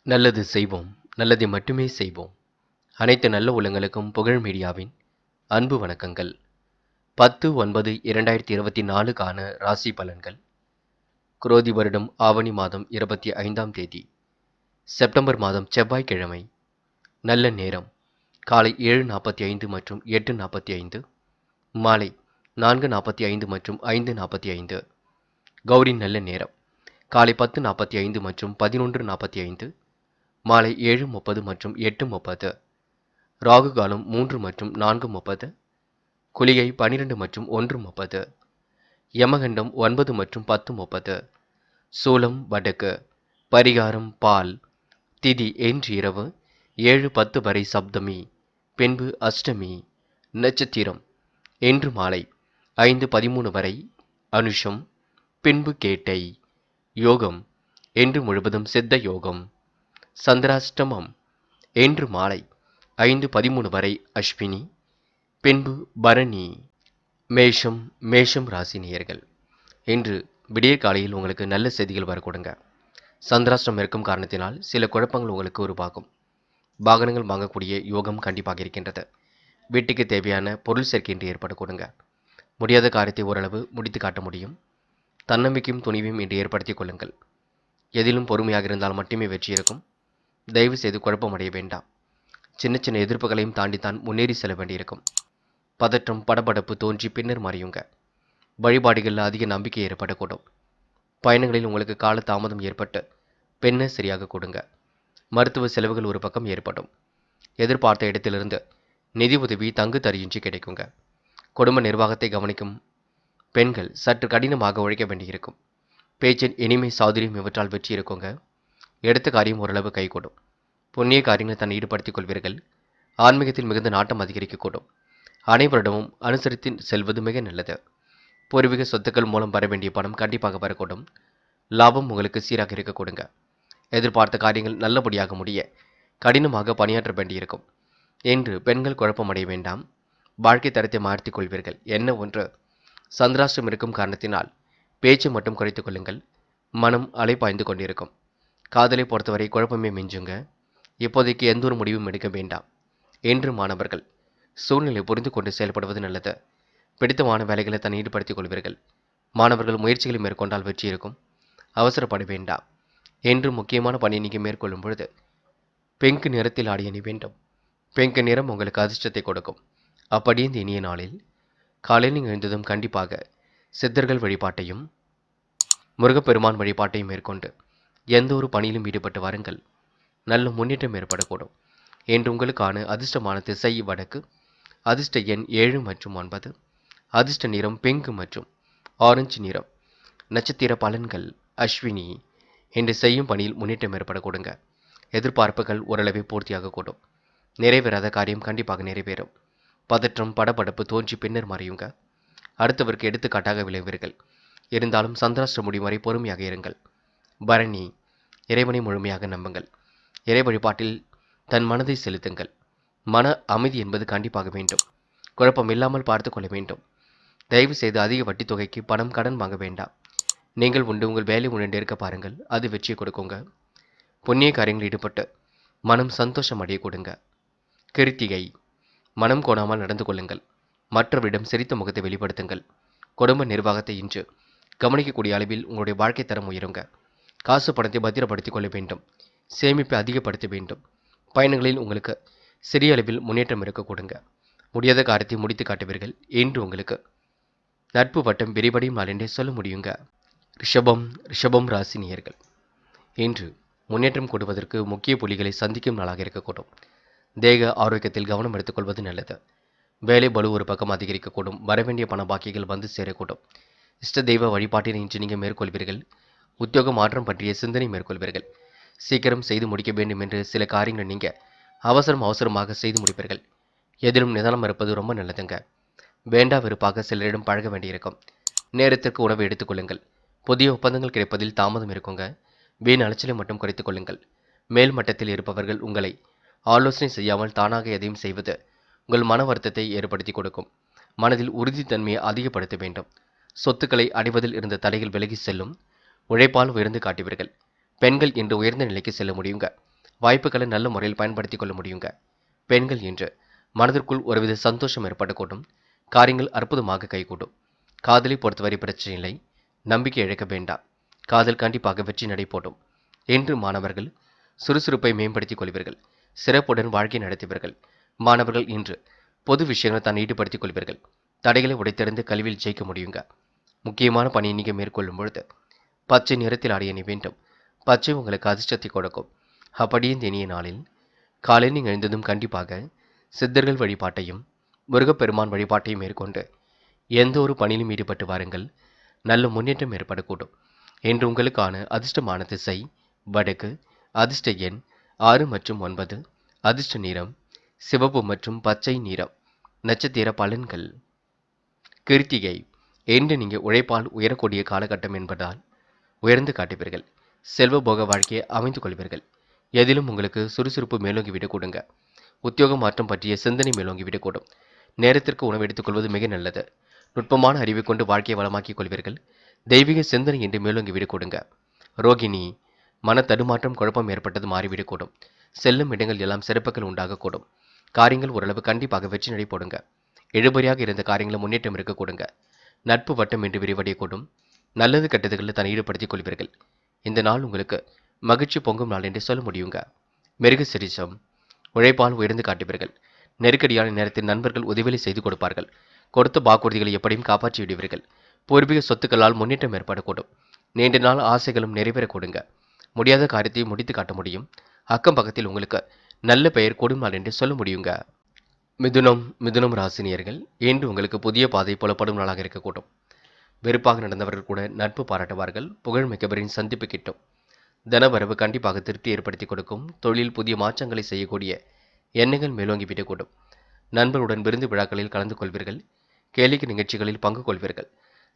நல்லது செய்வோம், நல்லதை மட்டுமே செய்வோம். அனைத்து நல்ல உள்ளங்களுக்கும் புகழ் மீடியாவின் அன்பு வணக்கங்கள். 10/9/2024க்கான ராசி பலன்கள். குரோதி வருடம் ஆவணி மாதம் 25ஆம் தேதி, செப்டம்பர் மாதம் செவ்வாய்க்கிழமை. நல்ல நேரம் காலை 7:45 மற்றும் 8:45, மாலை 4:45 மற்றும் 5:45. கௌரி நல்ல நேரம் காலை 10:45 மற்றும் 11:45, மாலை 7:30 மற்றும் 8:30. ராகு காலம் 3 மற்றும் 4:30, குளிகை 12 மற்றும் 1:30, யமகண்டம் 9 மற்றும் 10:30. சூலம் வடக்கு. பரிகாரம் பால். திதி இன்று இரவு 7:10 வரை சப்தமி, பின்பு அஷ்டமி. நட்சத்திரம் இன்று மாலை 5:13 வரை அனுஷம், பின்பு கேட்டை. யோகம் இன்று முழுவதும் சித்த யோகம். சந்திராஷ்டமம் இன்று மாலை 5:13 வரை அஸ்வினி, பின்பு பரணி. மேஷம் ராசி நேயர்கள். இன்று விடிய காலையில் உங்களுக்கு நல்ல செய்திகள் வரக்கூடுங்க. சந்திராஷ்டம் இருக்கும் காரணத்தினால் சில குழப்பங்கள் உங்களுக்கு உருவாகும். வாகனங்கள் வாங்கக்கூடிய யோகம் கண்டிப்பாக இருக்கின்றது. வீட்டுக்கு தேவையான பொருள் சேர்க்கை இன்று ஏற்படக்கூடுங்க. முடியாத காரியத்தை ஓரளவு முடித்து காட்ட முடியும். தன்னம்பிக்கையும் துணிவையும் இன்று ஏற்படுத்திக் கொள்ளுங்கள். எதிலும் பொறுமையாக இருந்தால் மட்டுமே வெற்றி இருக்கும். தயவு செய்து குழப்பமடைய வேண்டாம். சின்ன சின்ன எதிர்ப்புகளையும் தாண்டித்தான் முன்னேறி செல்ல வேண்டியிருக்கும். பதற்றம் படபடப்பு தோன்றி பின்னர் மறையுங்க. வழிபாடுகளில் அதிக நம்பிக்கை ஏற்படக்கூடும். பயணங்களில் உங்களுக்கு கால தாமதம் ஏற்பட்டு பின்னர் சரியாக கொடுங்க. மருத்துவ செலவுகள் ஒரு பக்கம் ஏற்படும். எதிர்பார்த்த இடத்திலிருந்து நிதி உதவி தங்கு தடையின்றி கிடைக்குங்க. குடும்ப நிர்வாகத்தை கவனிக்கும் பெண்கள் சற்று கடினமாக உழைக்க வேண்டியிருக்கும். பேச்சின் இனிமை சாதுரியம் இவற்றால் வெற்றி இருக்குங்க. எடுத்த காரியம் ஓரளவு கைகூடும். புண்ணிய காரியங்களை தன்னை ஈடுபடுத்திக் கொள்வீர்கள். ஆன்மீகத்தில் மிகுந்த நாட்டம் அதிகரிக்கக்கூடும். அனைவரிடமும் அனுசரித்து செல்வது மிக நல்லது. பூர்வீக சொத்துக்கள் மூலம் வர வேண்டிய பணம் கண்டிப்பாக வரக்கூடும். லாபம் உங்களுக்கு சீராக இருக்க கொடுங்க. எதிர்பார்த்த காரியங்கள் நல்லபடியாக முடிய கடினமாக பணியாற்ற வேண்டியிருக்கும். என்று பெண்கள் குழப்பமடைய வேண்டாம். வாழ்க்கை தரத்தை மாற்றிக் கொள்வீர்கள். என்ன ஒன்று, சந்திராஷ்டம் இருக்கும் காரணத்தினால் பேச்சு மட்டும் குறைத்துக் கொள்ளுங்கள். மனம் அலைப்பாய்ந்து கொண்டிருக்கும். காதலை பொறுத்தவரை குழப்பமே மிஞ்சுங்க. இப்போதைக்கு எந்த ஒரு முடிவும் எடுக்க வேண்டாம். என்று மாணவர்கள் சூழ்நிலை புரிந்து கொண்டு செயல்படுவது நல்லது. பிடித்தமான வேலைகளை தன்னை ஈடுபடுத்திக் கொள்வீர்கள். மாணவர்கள் முயற்சிகளை மேற்கொண்டால் வெற்றி இருக்கும். அவசரப்பட வேண்டாம். என்று முக்கியமான பணியை நீங்கள் மேற்கொள்ளும் பொழுது பிங்க் நிறத்தில் ஆடை அணி வேண்டும். பிங்க் நிறம் உங்களுக்கு அதிர்ஷ்டத்தை கொடுக்கும். அப்படியே இந்த இனிய நாளில் காலையில் நீங்கள் எழுந்ததும் கண்டிப்பாக சித்தர்கள் வழிபாட்டையும் முருகப்பெருமான் வழிபாட்டையும் மேற்கொண்டு எந்த ஒரு பணியிலும் ஈடுபட்டு வாருங்கள். நல்ல முன்னேற்றம் ஏற்படக்கூடும். என்று உங்களுக்கான அதிர்ஷ்டமான திசை வடக்கு. அதிர்ஷ்ட எண் 7 மற்றும் 9. அதிர்ஷ்ட நிறம் பிங்க் மற்றும் ஆரஞ்சு நிறம். நட்சத்திர பலன்கள் அஸ்வினி. என்று செய்யும் பணியில் முன்னேற்றம் ஏற்படக்கூடுங்க. எதிர்பார்ப்புகள் ஓரளவே பூர்த்தியாக கூடும். நிறைவேறாத காரியம் கண்டிப்பாக நிறைவேறும். பதற்றம் படபடப்பு தோன்றி பின்னர் மறையுங்க. அடுத்தவருக்கு எடுத்துக்காட்டாக விளைவீர்கள். இருந்தாலும் சந்திராஷ்ட முடியும் வரை பொறுமையாக இருங்கள். பரணி. இறைவனை முழுமையாக நம்புங்கள். இறை வழிபாட்டில் தன் மனதை செலுத்துங்கள். மன அமைதி என்பது கண்டிப்பாக வேண்டும். குழப்பம் இல்லாமல் பார்த்து கொள்ள வேண்டும். தயவு செய்து அதிக வட்டி தொகைக்கு பணம் கடன் வாங்க வேண்டாம். நீங்கள் உண்டு உங்கள் வேலை உண்டு இருக்க பாருங்கள். அது வெற்றியை கொடுக்குங்க. புண்ணிய காரியங்களில் ஈடுபட்டு மனம் சந்தோஷம் அடைய கொடுங்க. கிருத்திகை. மனம் கோணாமல் நடந்து கொள்ளுங்கள். மற்றவரிடம் சிரித்த முகத்தை வெளிப்படுத்துங்கள். குடும்ப நிர்வாகத்தை இன்று கவனிக்கக்கூடிய அளவில் உங்களுடைய வாழ்க்கை தரம் உயருங்க. காசு பணத்தை பத்திரப்படுத்திக் கொள்ள வேண்டும். சேமிப்பை அதிகப்படுத்த வேண்டும். பயணங்களில் உங்களுக்கு சிறிய அளவில் முன்னேற்றம் இருக்க கொடுங்க. முடியாத காரியத்தை முடித்து காட்டுவீர்கள். இன்று உங்களுக்கு நட்பு வட்டம் விரிவடையும் நாள் என்றே சொல்ல முடியுங்க. ரிஷபம் ராசி நேயர்கள். இன்று முன்னேற்றம் கொடுப்பதற்கு முக்கிய புள்ளிகளை சந்திக்கும் நாளாக இருக்கக்கூடும். தேக ஆரோக்கியத்தில் கவனம் எடுத்துக்கொள்வது நல்லது. வேலை பளு ஒரு பக்கம் அதிகரிக்கக்கூடும். வரவேண்டிய பண பாக்கிகள் வந்து சேரக்கூடும். இஷ்ட தெய்வ வழிபாட்டினை இன்று நீங்கள் மேற்கொள்வீர்கள். உத்தியோக மாற்றம் பற்றிய சிந்தனை மேற்கொள்வீர்கள். சீக்கிரம் செய்து முடிக்க வேண்டும் என்று சில காரியங்களை நீங்கள் அவசரமாக செய்து முடிப்பீர்கள். எதிலும் நிதானம் இருப்பது ரொம்ப நல்லதுங்க. வேண்டா வெறுப்பாக சிலரிடம் பழக வேண்டியிருக்கும். நேரத்திற்கு உணவு எடுத்துக்கொள்ளுங்கள். புதிய ஒப்பந்தங்கள் கிடைப்பதில் தாமதம் இருக்குங்க. வீண் அலைச்சலை மட்டும் குறைத்துக் கொள்ளுங்கள். மேல் மட்டத்தில் இருப்பவர்கள் உங்களை ஆலோசனை செய்யாமல் தானாக எதையும் செய்வது உங்கள் மன வருத்தத்தை ஏற்படுத்தி கொடுக்கும். மனதில் உறுதித்தன்மையை அதிகப்படுத்த வேண்டும். சொத்துக்களை அடைவதில் இருந்த தடைகள் விலகி செல்லும். உழைப்பால் உயர்ந்து காட்டுவீர்கள். பெண்கள் இன்று உயர்ந்த நிலைக்கு செல்ல முடியுங்க. வாய்ப்புகளை நல்ல முறையில் பயன்படுத்திக் கொள்ள முடியுங்க. பெண்கள் இன்று மனதிற்குள் ஒருவித சந்தோஷம் ஏற்படக்கூடும். காரியங்கள் அற்புதமாக கைகூடும். காதலை பொறுத்தவரை பிரச்சனை இல்லை. நம்பிக்கை இழக்க வேண்டாம். காதல் கண்டிப்பாக வெற்றி நடைபோடும். இன்று மாணவர்கள் சுறுசுறுப்பை மேம்படுத்திக் கொள்வீர்கள். சிறப்புடன் வாழ்க்கை நடத்துவீர்கள். மாணவர்கள் இன்று பொது விஷயங்களை தான் ஈடுபடுத்திக் கொள்வீர்கள். தடைகளை உடைத்தெறிந்து கல்வியில் ஜெயிக்க முடியுங்க. முக்கியமான பணியை நீங்கள் மேற்கொள்ளும் பொழுது பச்சை நிறத்தில் ஆடைய அணி வேண்டும். பச்சை உங்களுக்கு அதிர்ஷ்டத்தை கொடுக்கும். அப்படியே இந்த இனிய நாளில் காலையில் நீங்கள் எழுந்ததும் கண்டிப்பாக சித்தர்கள் வழிபாட்டையும் முருகப்பெருமான் வழிபாட்டையும் மேற்கொண்டு எந்த ஒரு பணியிலும் ஈடுபட்டு வாருங்கள். நல்ல முன்னேற்றம் ஏற்படக்கூடும். இன்று உங்களுக்கான அதிர்ஷ்டமான திசை வடக்கு. அதிர்ஷ்ட எண் 6 மற்றும் 9. அதிர்ஷ்ட நிறம் சிவப்பு மற்றும் பச்சை நிறம். நட்சத்திர பலன்கள். கிருத்திகை. இன்று நீங்கள் உழைப்பால் உயரக்கூடிய காலகட்டம் என்பதால் உயர்ந்து காட்டுவீர்கள். செல்வ போக வாழ்க்கையை அமைந்து கொள்வீர்கள். எதிலும் உங்களுக்கு சுறுசுறுப்பு மேலோங்கி விடக்கூடுங்க. உத்தியோக மாற்றம் பற்றிய சிந்தனை மேலோங்கி விடக்கூடும். நேரத்திற்கு உணவு எடுத்துக்கொள்வது மிக நல்லது. நுட்பமான அறிவை கொண்டு வாழ்க்கையை வளமாக்கிக் கொள்வீர்கள். தெய்வீக சிந்தனை என்று மேலோங்கி விடக்கூடுங்க. ரோகிணி. மன தடுமாற்றம் குழப்பம் ஏற்பட்டது மாறிவிடக்கூடும். செல்லும் இடங்கள் எல்லாம் சிறப்புகள் உண்டாகக்கூடும். காரியங்கள் ஓரளவு கண்டிப்பாக வெற்றி நடை போடுங்க. இழுபறியாக இருந்த காரியங்களை முன்னேற்றம் இருக்கக்கூடுங்க. நட்பு வட்டம் என்று விரிவடையக்கூடும். நல்லது கெட்டதுகளில் தன்னை ஈடுபடுத்திக் கொள்வீர்கள். இந்த நாள் உங்களுக்கு மகிழ்ச்சி பொங்கும் நாள் என்று சொல்ல முடியுங்க. மிருக சிரிசம். உழைப்பால் உயர்ந்து காட்டுவீர்கள். நெருக்கடியான நேரத்தில் நண்பர்கள் உதவிகளை செய்து கொடுப்பார்கள். கொடுத்த வாக்குறுதிகளை எப்படியும் காப்பாற்றி விடுவீர்கள். பூர்வீக சொத்துக்களால் முன்னேற்றம் ஏற்படக்கூடும். நீண்ட நாள் ஆசைகளும் நிறைவேறக்கூடுங்க. முடியாத காரியத்தை முடித்து காட்ட முடியும். அக்கம் பக்கத்தில் உங்களுக்கு நல்ல பெயர் கூடும் நாள் என்று சொல்ல முடியுங்க. மிதுனம் ராசினியர்கள் இன்று உங்களுக்கு புதிய பாதை புலப்படும் நாளாக இருக்கக்கூடும். வெறுப்பாக நடந்தவர்கள் கூட நட்பு பாராட்டுவார்கள். புகழ்மிக்கவரின் சந்திப்பு கிட்டும். தனவரவு கண்டிப்பாக திருப்தி ஏற்படுத்தி கொடுக்கும். தொழில் புதிய மாற்றங்களை செய்யக்கூடிய எண்ணங்கள் மேலோங்கி விடக்கூடும். நண்பருடன் விருந்து விழாக்களில் கலந்து கொள்வீர்கள். கேளிக்கை நிகழ்ச்சிகளில் பங்கு கொள்வீர்கள்.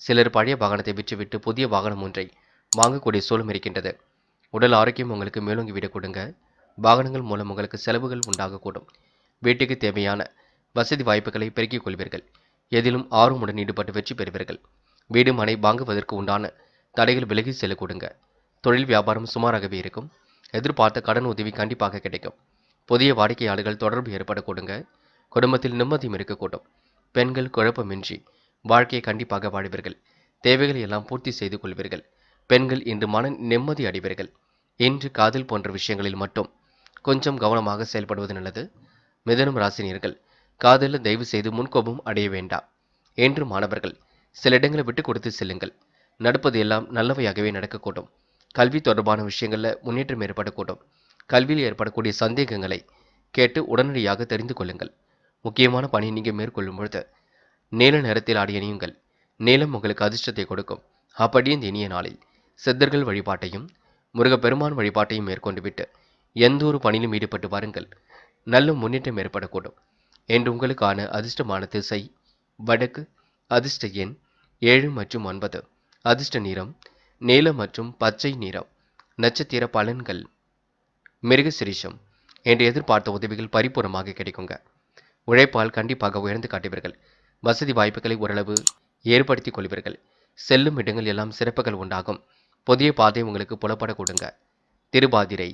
சிலர் பழைய வாகனத்தை விற்றுவிட்டு புதிய வாகனம் ஒன்றை வாங்கக்கூடிய சூழலும் இருக்கின்றது. உடல் ஆரோக்கியம் உங்களுக்கு மேலோங்கி விடக்கூடுங்க. வாகனங்கள் மூலம் உங்களுக்கு செலவுகள் உண்டாகக்கூடும். வீட்டுக்கு தேவையான வசதி வாய்ப்புகளை பெருக்கிக் கொள்வீர்கள். எதிலும் ஆர்வமுடன் ஈடுபட்டு வெற்றி பெறுவீர்கள். வீடு மனை வாங்குவதற்கு உண்டான தடைகள் விலகி செல்லக்கூடுங்க. தொழில் வியாபாரம் சுமாராகவே இருக்கும். எதிர்பார்த்த கடன் உதவி கண்டிப்பாக கிடைக்கும். புதிய வாடிக்கையாளர்கள் தொடர்பு ஏற்படக்கூடுங்க. குடும்பத்தில் நிம்மதியும் இருக்கக்கூடும். பெண்கள் குழப்பமின்றி வாழ்க்கையை கண்டிப்பாக வாழ்வீர்கள். தேவைகளை எல்லாம் பூர்த்தி செய்து கொள்வீர்கள். பெண்கள் இன்று மன நிம்மதி அடைவீர்கள். இன்று காதல் போன்ற விஷயங்களில் மட்டும் கொஞ்சம் கவனமாக செயல்படுவது நல்லது. மிதுனம் ராசினியர்கள் காதலில் தயவு செய்து முன்கோபம் அடைய வேண்டாம். என்று மாணவர்கள் சில இடங்களை விட்டு கொடுத்து செல்லுங்கள். நடப்பது எல்லாம் நல்லவையாகவே நடக்கக்கூடும். கல்வி தொடர்பான விஷயங்களில் முன்னேற்றம் ஏற்படக்கூடும். கல்வியில் ஏற்படக்கூடிய சந்தேகங்களை கேட்டு உடனடியாக தெரிந்து கொள்ளுங்கள். முக்கியமான பணியை நீங்கள் மேற்கொள்ளும் பொழுது நீல நிறத்தில் ஆடி அணியுங்கள். நீலம் உங்களுக்கு அதிர்ஷ்டத்தை கொடுக்கும். அப்படியே இந்த இனிய நாளில் சித்தர்கள் வழிபாட்டையும் முருகப்பெருமான் வழிபாட்டையும் மேற்கொண்டு விட்டு எந்த ஒரு பணியிலும் ஈடுபட்டு வாருங்கள். நல்ல முன்னேற்றம் ஏற்படக்கூடும். என்று உங்களுக்கான அதிர்ஷ்டமான திசை வடக்கு. அதிர்ஷ்ட எண் 7 மற்றும் 9. அதிர்ஷ்ட நிறம் நீலம் மற்றும் பச்சை நிறம். நட்சத்திர பலன்கள். மிருக சிரிஷம். என்று எதிர்பார்த்த உதவிகள் பரிபூர்ணமாக கிடைக்குங்க. உழைப்பால் கண்டிப்பாக உயர்ந்து காட்டுவீர்கள். வசதி வாய்ப்புகளை ஓரளவு ஏற்படுத்திக் கொள்வீர்கள். செல்லும் இடங்கள் எல்லாம் சிறப்புகள் உண்டாகும். புதிய பாதை உங்களுக்கு புலப்பட கொடுங்க. திருபாதிரை.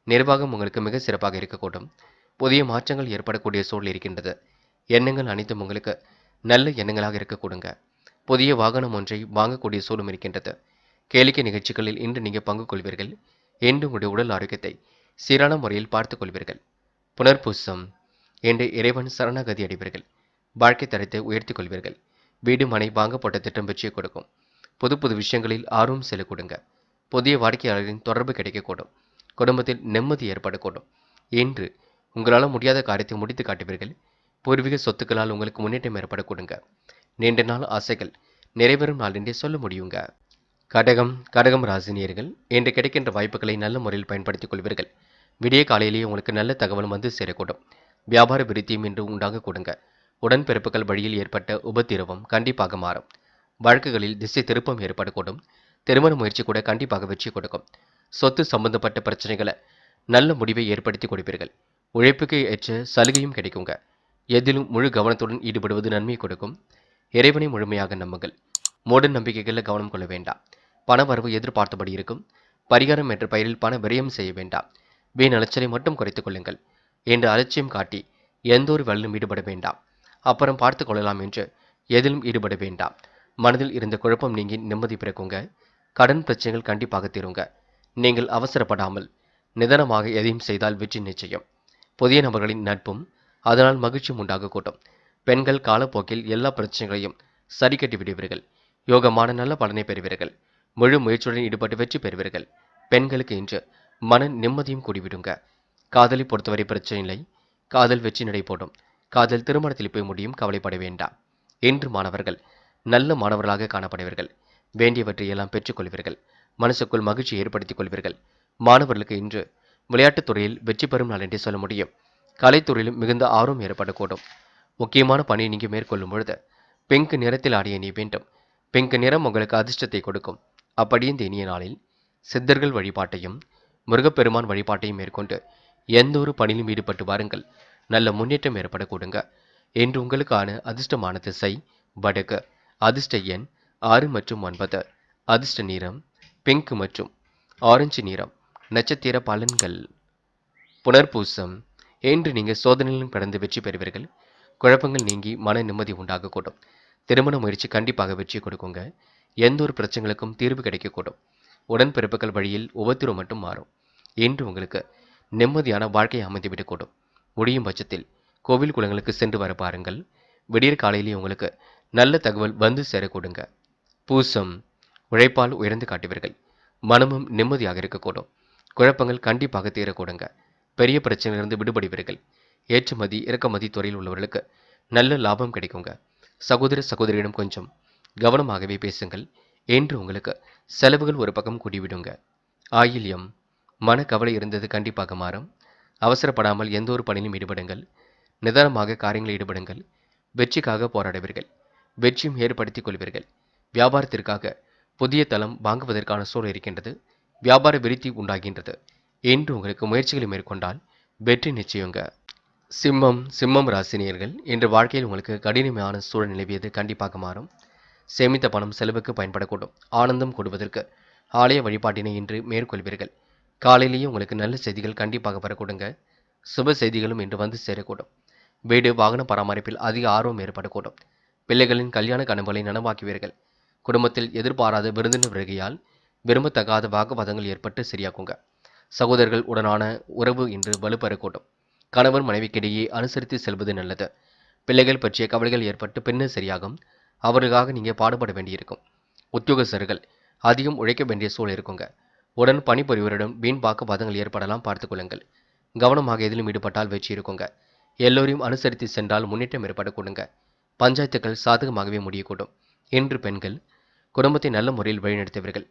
நிர்வாகம் உங்களுக்கு மிக சிறப்பாக இருக்கக்கூடும். புதிய மாற்றங்கள் ஏற்படக்கூடிய சூழல் இருக்கின்றது. எண்ணங்கள் அனைத்தும் உங்களுக்கு நல்ல எண்ணங்களாக இருக்கக்கூடுங்க. புதிய வாகனம் ஒன்றை வாங்கக்கூடிய சூழலும் இருக்கின்றது. கேளிக்கை நிகழ்ச்சிகளில் இன்று நீங்கள் பங்கு கொள்வீர்கள். இன்று உங்களுடைய உடல் ஆரோக்கியத்தை சீரான முறையில் பார்த்துக் கொள்வீர்கள். புனர்பூசம். என்று இறைவன் சரணாகதி அடைவீர்கள். வாழ்க்கை தரத்தை உயர்த்திக் கொள்வீர்கள். வீடு மனை வாங்கப்பட்ட திட்டம் வெற்றியை கொடுக்கும். புது புது விஷயங்களில் ஆர்வம் செலுத்தக்கூடுங்க. புதிய வாடிக்கையாளரின் தொடர்பு கிடைக்கக்கூடும். குடும்பத்தில் நிம்மதி ஏற்படக்கூடும். இன்று உங்களால் முடியாத காரியத்தை முடித்து காட்டுவீர்கள். பூர்வீக சொத்துக்களால் உங்களுக்கு முன்னேற்றம் ஏற்படக்கூடுங்க. நீண்ட நாள் ஆசைகள் நிறைவேறும் நாள் என்றே சொல்ல முடியுங்க. கடகம் ராசினியர்கள் இன்று கிடைக்கின்ற வாய்ப்புகளை நல்ல முறையில் பயன்படுத்திக் கொள்வீர்கள். விடிய காலையிலேயே உங்களுக்கு நல்ல தகவலும் வந்து சேரக்கூடும். வியாபார விருத்தியும் இன்று உண்டாக கொடுங்க. உடன்பிறப்புகள் வழியில் ஏற்பட்ட உபத்திரவம் கண்டிப்பாக மாறும். வழக்குகளில் திசை திருப்பம் ஏற்படக்கூடும். திருமண முயற்சி கூட கண்டிப்பாக வெற்றி கொடுக்கும். சொத்து சம்பந்தப்பட்ட பிரச்சனைகளை நல்ல முடிவை ஏற்படுத்தி கொடுப்பீர்கள். உழைப்புக்கு ஏற்ற சலுகையும் கிடைக்குங்க. எதிலும் முழு கவனத்துடன் ஈடுபடுவது நன்மை கொடுக்கும். இறைவனை முழுமையாக நம்புங்கள். மூட நம்பிக்கைகளில் கவனம் கொள்ள வேண்டாம். பண வரவு எதிர்பார்த்தபடி இருக்கும். பரிகாரம் என்ற பெயரில் பண விரயம் செய்ய வேண்டாம். வீண் அலைச்சலை மட்டும் குறைத்துக் கொள்ளுங்கள் என்று அலட்சியம் காட்டி எந்த ஒரு வேலையிலும் ஈடுபட வேண்டாம். அப்புறம் பார்த்து கொள்ளலாம் என்று எதிலும் ஈடுபட வேண்டாம். மனதில் இருந்த குழப்பம் நீங்கி நிம்மதி பிறக்குங்க. கடன் பிரச்சனைகள் கண்டிப்பாக தீருங்க. நீங்கள் அவசரப்படாமல் நிதானமாக எதையும் செய்தால் வெற்றி நிச்சயம். புதிய நபர்களின் நட்பும் அதனால் மகிழ்ச்சியும் உண்டாகக்கூடும். பெண்கள் காலப்போக்கில் எல்லா பிரச்சனைகளையும் சரி கட்டி விடுவீர்கள். யோகமான நல்ல பலனை பெறுவீர்கள். முழு முயற்சியுடன் ஈடுபட்டு வெற்றி பெறுவீர்கள். பெண்களுக்கு இன்று மன நிம்மதியும் கூடிவிடுங்க. காதலை பொறுத்தவரை பிரச்சனை இல்லை. காதல் வெற்றி நடை போடும். காதல் திருமணத்தில் போய் முடியும், கவலைப்பட வேண்டாம். இன்று மாணவர்கள் நல்ல மாணவர்களாக காணப்படுவீர்கள். வேண்டியவற்றை எல்லாம் பெற்றுக்கொள்வீர்கள். மனசுக்குள் மகிழ்ச்சி ஏற்படுத்திக் கொள்வீர்கள். மாணவர்களுக்கு இன்று விளையாட்டுத் துறையில் வெற்றி பெறும் நாள் என்றே சொல்ல முடியும். கலைத்துறையிலும் மிகுந்த ஆர்வம் ஏற்படக்கூடும். முக்கியமான பணியை நீங்க மேற்கொள்ளும் பொழுது பிங்க் நிறத்தில் ஆடிய நீ வேண்டும். பிங்க் நிறம் உங்களுக்கு அதிர்ஷ்டத்தை கொடுக்கும். அப்படி இந்த இனிய நாளில் சித்தர்கள் வழிபாட்டையும் முருகப்பெருமான் வழிபாட்டையும் மேற்கொண்டு எந்த ஒரு பணியிலும் ஈடுபட்டு வாருங்கள். நல்ல முன்னேற்றம் ஏற்படக்கூடுங்க. என்று உங்களுக்கான அதிர்ஷ்டமான திசை வடக்கு. அதிர்ஷ்ட எண் 6 மற்றும் 9. அதிர்ஷ்ட நிறம் பிங்க் மற்றும் ஆரஞ்சு நிறம். நட்சத்திர பலன்கள். புனர்பூசம். இன்று நீங்க சோதனையிலும் கடந்து வெற்றி பெறுவீர்கள். குழப்பங்கள் நீங்கி மன நிம்மதி உண்டாகக்கூடும். திருமண முயற்சி கண்டிப்பாக வெற்றி கொடுக்குங்க. எந்த ஒரு பிரச்சனைகளுக்கும் தீர்வு கிடைக்கக்கூடும். உடன்பிறப்புகள் வழியில் உபத்திரம் மட்டும் மாறும். இன்று உங்களுக்கு நிம்மதியான வாழ்க்கை அமைந்துவிடக்கூடும். முடியும் பட்சத்தில் கோவில் குளங்களுக்கு சென்று வர பாருங்கள். விடியற் காலையிலே உங்களுக்கு நல்ல தகவல் வந்து சேரக்கூடுங்க. பூசம். உழைப்பால் உயர்ந்து காட்டுவீர்கள். மனமும் நிம்மதியாக இருக்கக்கூடும். குழப்பங்கள் கண்டிப்பாக தீரக்கூடுங்க. பெரிய பிரச்சனையிலிருந்து விடுபடுவீர்கள். ஏற்றுமதி இறக்குமதி துறையில் உள்ளவர்களுக்கு நல்ல லாபம் கிடைக்குங்க. சகோதர சகோதரியிடம் கொஞ்சம் கவனமாகவே பேசுங்கள். என்று உங்களுக்கு செலவுகள் ஒரு பக்கம் கூடிவிடுங்க. ஆயில்யம். மனக்கவலை இருந்தது கண்டிப்பாக மாறும். அவசரப்படாமல் எந்த ஒரு பணியிலும் ஈடுபடுங்கள். நிதானமாக காரியங்களில் ஈடுபடுங்கள். வெற்றிக்காக போராடுவீர்கள். வெற்றியும் ஏற்படுத்திக் கொள்வீர்கள். வியாபாரத்திற்காக புதிய தளம் வாங்குவதற்கான சூழல் இருக்கின்றது. வியாபார விருத்தி உண்டாகின்றது. என்று உங்களுக்கு முயற்சிகளை மேற்கொண்டால் வெற்றி நிச்சயங்க. சிம்மம் ராசினியர்கள் இன்று வாழ்க்கையில் உங்களுக்கு கடினமான சூழல் நிலவியது கண்டிப்பாக மாறும். சேமித்த பணம் செலவுக்கு பயன்படக்கூடும். ஆனந்தம் கொடுவதற்கு ஆலய வழிபாட்டினை இன்று மேற்கொள்வீர்கள். காலையிலேயே உங்களுக்கு நல்ல செய்திகள் கண்டிப்பாக வரக்கூடுங்க. சுப செய்திகளும் இன்று வந்து சேரக்கூடும். வீடு வாகன பராமரிப்பில் அதிக ஆர்வம் ஏற்படக்கூடும். பிள்ளைகளின் கல்யாண கனவுகளை நனவாக்குவீர்கள். குடும்பத்தில் எதிர்பாராத விருந்தினர் வருகையால் விரும்பத்தகாத வாக்குவாதங்கள் ஏற்பட்டு சரியாக்குங்க. சகோதரர்கள் உடனான உறவு இன்று வலுப்பெறக்கூடும். கணவன் மனைவிக்கிடையே அனுசரித்து செல்வது நல்லது. பிள்ளைகள் பற்றிய கவலைகள் ஏற்பட்டு பின்னர் சரியாகும். அவர்களுக்காக நீங்க பாடுபட வேண்டியிருக்கும். உத்தியோகஸ்தர்கள் அதிகம் உழைக்க வேண்டிய சூழல் இருக்குங்க. உடன் பணிபுரிவரிடம் வீண் வாக்குவாதங்கள் ஏற்படலாம், பார்த்துக் கொள்ளுங்கள். கவனமாக எதிலும் ஈடுபட்டால் வெற்றி இருக்குங்க. எல்லோரையும் அனுசரித்து சென்றால் முன்னேற்றம் ஏற்படக்கூடுங்க. பஞ்சாயத்துக்கள் சாதகமாகவே முடியக்கூடும். இன்று பெண்கள் குடும்பத்தை நல்ல முறையில் வழிநடத்துவீர்கள்.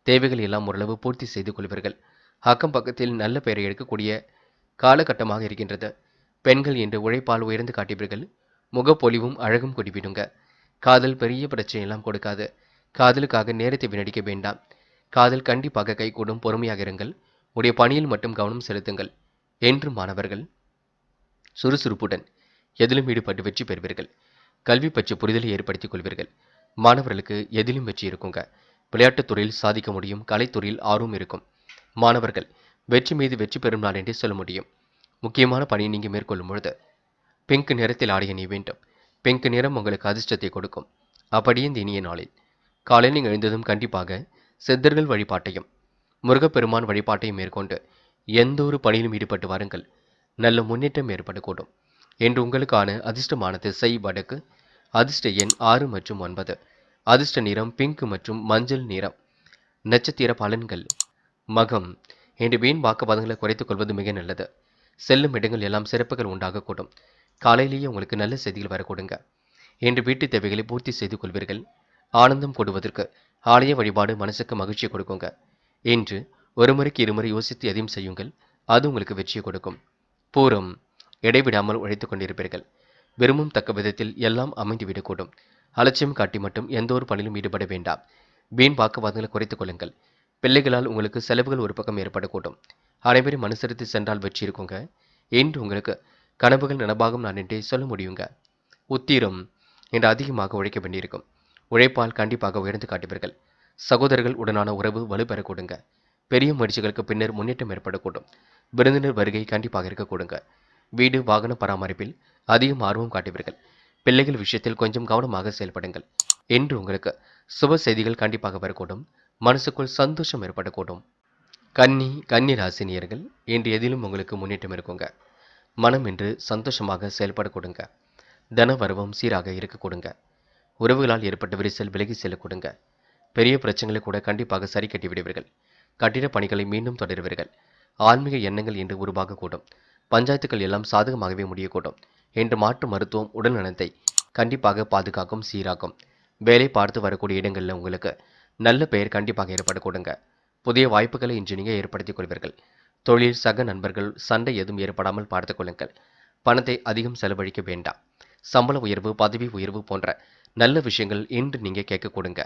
தேவைகள் எல்லாம் ஓரளவு பூர்த்தி செய்து கொள்வீர்கள். அக்கம் பக்கத்தில் நல்ல பெயரை எடுக்கக்கூடிய காலகட்டமாக இருக்கின்றது. பெண்கள் இன்று உழைப்பால் உயர்ந்து காட்டுவீர்கள். முகப்பொலிவும் அழகும் குடிவிடுங்க. காதல் பெரிய பிரச்சனை எல்லாம் கொடுக்காது. காதலுக்காக நேரத்தை வீணடிக்க வேண்டாம். காதல் கண்டிப்பாக கைகூடும். பொறுமையாக இருங்கள். உடைய பணியில் மட்டும் கவனம் செலுத்துங்கள். என்று மாணவர்கள் சுறுசுறுப்புடன் எதிலும் ஈடுபட்டு வெற்றி பெறுவீர்கள். கல்வி பற்றி புரிதலை ஏற்படுத்திக் கொள்வீர்கள். மாணவர்களுக்கு எதிலும் வெற்றி இருக்குங்க. விளையாட்டுத் துறையில் சாதிக்க முடியும். கலைத்துறையில் ஆர்வம் இருக்கும். மாணவர்கள் வெற்றி மீது வெற்றி பெறும் நாள் என்றே சொல்ல முடியும். முக்கியமான பணியை நீங்க மேற்கொள்ளும் பொழுது பிங்க் நிறத்தில் ஆடிய நீ வேண்டும். பிங்க் நிறம் உங்களுக்கு அதிர்ஷ்டத்தை கொடுக்கும். அப்படியே இந்த இனிய நாளில் காலையில் நீங்கள் எழுந்ததும் கண்டிப்பாக சித்தர்கள் வழிபாட்டையும் முருகப்பெருமான் வழிபாட்டையும் மேற்கொண்டு எந்த ஒரு பணியிலும் ஈடுபட்டு வாருங்கள். நல்ல முன்னேற்றம் ஏற்படக்கூடும். என்று உங்களுக்கான அதிர்ஷ்டமான திசை வடக்கு. அதிர்ஷ்ட எண் 6 மற்றும் 9. அதிர்ஷ்ட நிறம் பிங்க் மற்றும் மஞ்சள் நிறம். நட்சத்திர பலன்கள். மகம். இன்று வீண் வாக்குவாதங்களை குறைத்துக் கொள்வது மிக நல்லது. செல்லும் இடங்கள் எல்லாம் சிறப்புகள் உண்டாகக்கூடும். காலையிலேயே உங்களுக்கு நல்ல செய்திகள் வரக்கூடுங்க. இன்று வீட்டு தேவைகளை பூர்த்தி செய்து கொள்வீர்கள். ஆனந்தம் கொடுவதற்கு ஆலய வழிபாடு மனசுக்கு மகிழ்ச்சியை கொடுக்குங்க. இன்று ஒரு முறைக்கு இருமுறை யோசித்து எதையும் செய்யுங்கள். அது உங்களுக்கு வெற்றியை கொடுக்கும். பூரம். இடைவிடாமல் உழைத்துக் கொண்டிருப்பீர்கள். விரும்பும் தக்க விதத்தில் எல்லாம் அமைந்துவிடக்கூடும். அலட்சியம் காட்டி மட்டும் எந்த ஒரு பணியிலும் ஈடுபட வேண்டாம். வீண் வாக்குவாதங்களை குறைத்துக் கொள்ளுங்கள். பிள்ளைகளால் உங்களுக்கு செலவுகள் ஒரு பக்கம் ஏற்படக்கூடும். அனைவரையும் அனுசரித்து சென்றால் வெற்றி இருக்குங்க. இன்று உங்களுக்கு கனவுகள் நனவாகும் நான் என்றே சொல்ல முடியுங்க. உத்திரம். இன்று அதிகமாக உழைக்க வேண்டியிருக்கும். உழைப்பால் கண்டிப்பாக உயர்ந்து காட்டுவீர்கள். சகோதரர்கள் உடனான உறவு வலுப்பெறக்கூடுங்க. பெரிய முயற்சிகளுக்கு பின்னர் முன்னேற்றம் ஏற்படக்கூடும். விருந்தினர் வருகை கண்டிப்பாக இருக்க கொடுங்க. வீடு வாகன பராமரிப்பில் அதிகம் ஆர்வம் காட்டுவீர்கள். பிள்ளைகள் விஷயத்தில் கொஞ்சம் கவனமாக செயல்படுங்கள். என்று உங்களுக்கு சுப செய்திகள் கண்டிப்பாக வரக்கூடும். மனசுக்குள் சந்தோஷம் ஏற்படக்கூடும். கன்னி ராசினியர்கள் இன்று எதிலும் உங்களுக்கு முன்னேற்றம் இருக்குங்க. மனம் இன்று சந்தோஷமாக செயல்பட கொடுங்க. தன வரவும் சீராக இருக்க கொடுங்க. உறவுகளால் ஏற்பட்ட விரிசல் விலகி செல்ல கொடுங்க. பெரிய பிரச்சனைகளை கூட கண்டிப்பாக சரி கட்டி விடுவீர்கள். கட்டிட பணிகளை மீண்டும் தொடருவீர்கள். ஆன்மீக எண்ணங்கள் இன்று உருவாகக்கூடும். பஞ்சாயத்துக்கள் எல்லாம் சாதகமாகவே முடியக்கூடும். இன்று மாற்று மருத்துவம் உடல் நலத்தை கண்டிப்பாக பாதுகாக்கும், சீராகும். வேலை பார்த்து வரக்கூடிய இடங்களில் உங்களுக்கு நல்ல பெயர் கண்டிப்பாக ஏற்பட கொடுங்க. புதிய வாய்ப்புகளை இன்று நீங்கள் ஏற்படுத்திக் கொள்வீர்கள். தொழில் சக நண்பர்கள் சண்டை எதுவும் ஏற்படாமல் பார்த்துக் கொள்ளுங்கள். பணத்தை அதிகம் செலவழிக்க வேண்டாம். சம்பள உயர்வு, பதவி உயர்வு போன்ற நல்ல விஷயங்கள் இன்று நீங்க கேட்க கொடுங்க.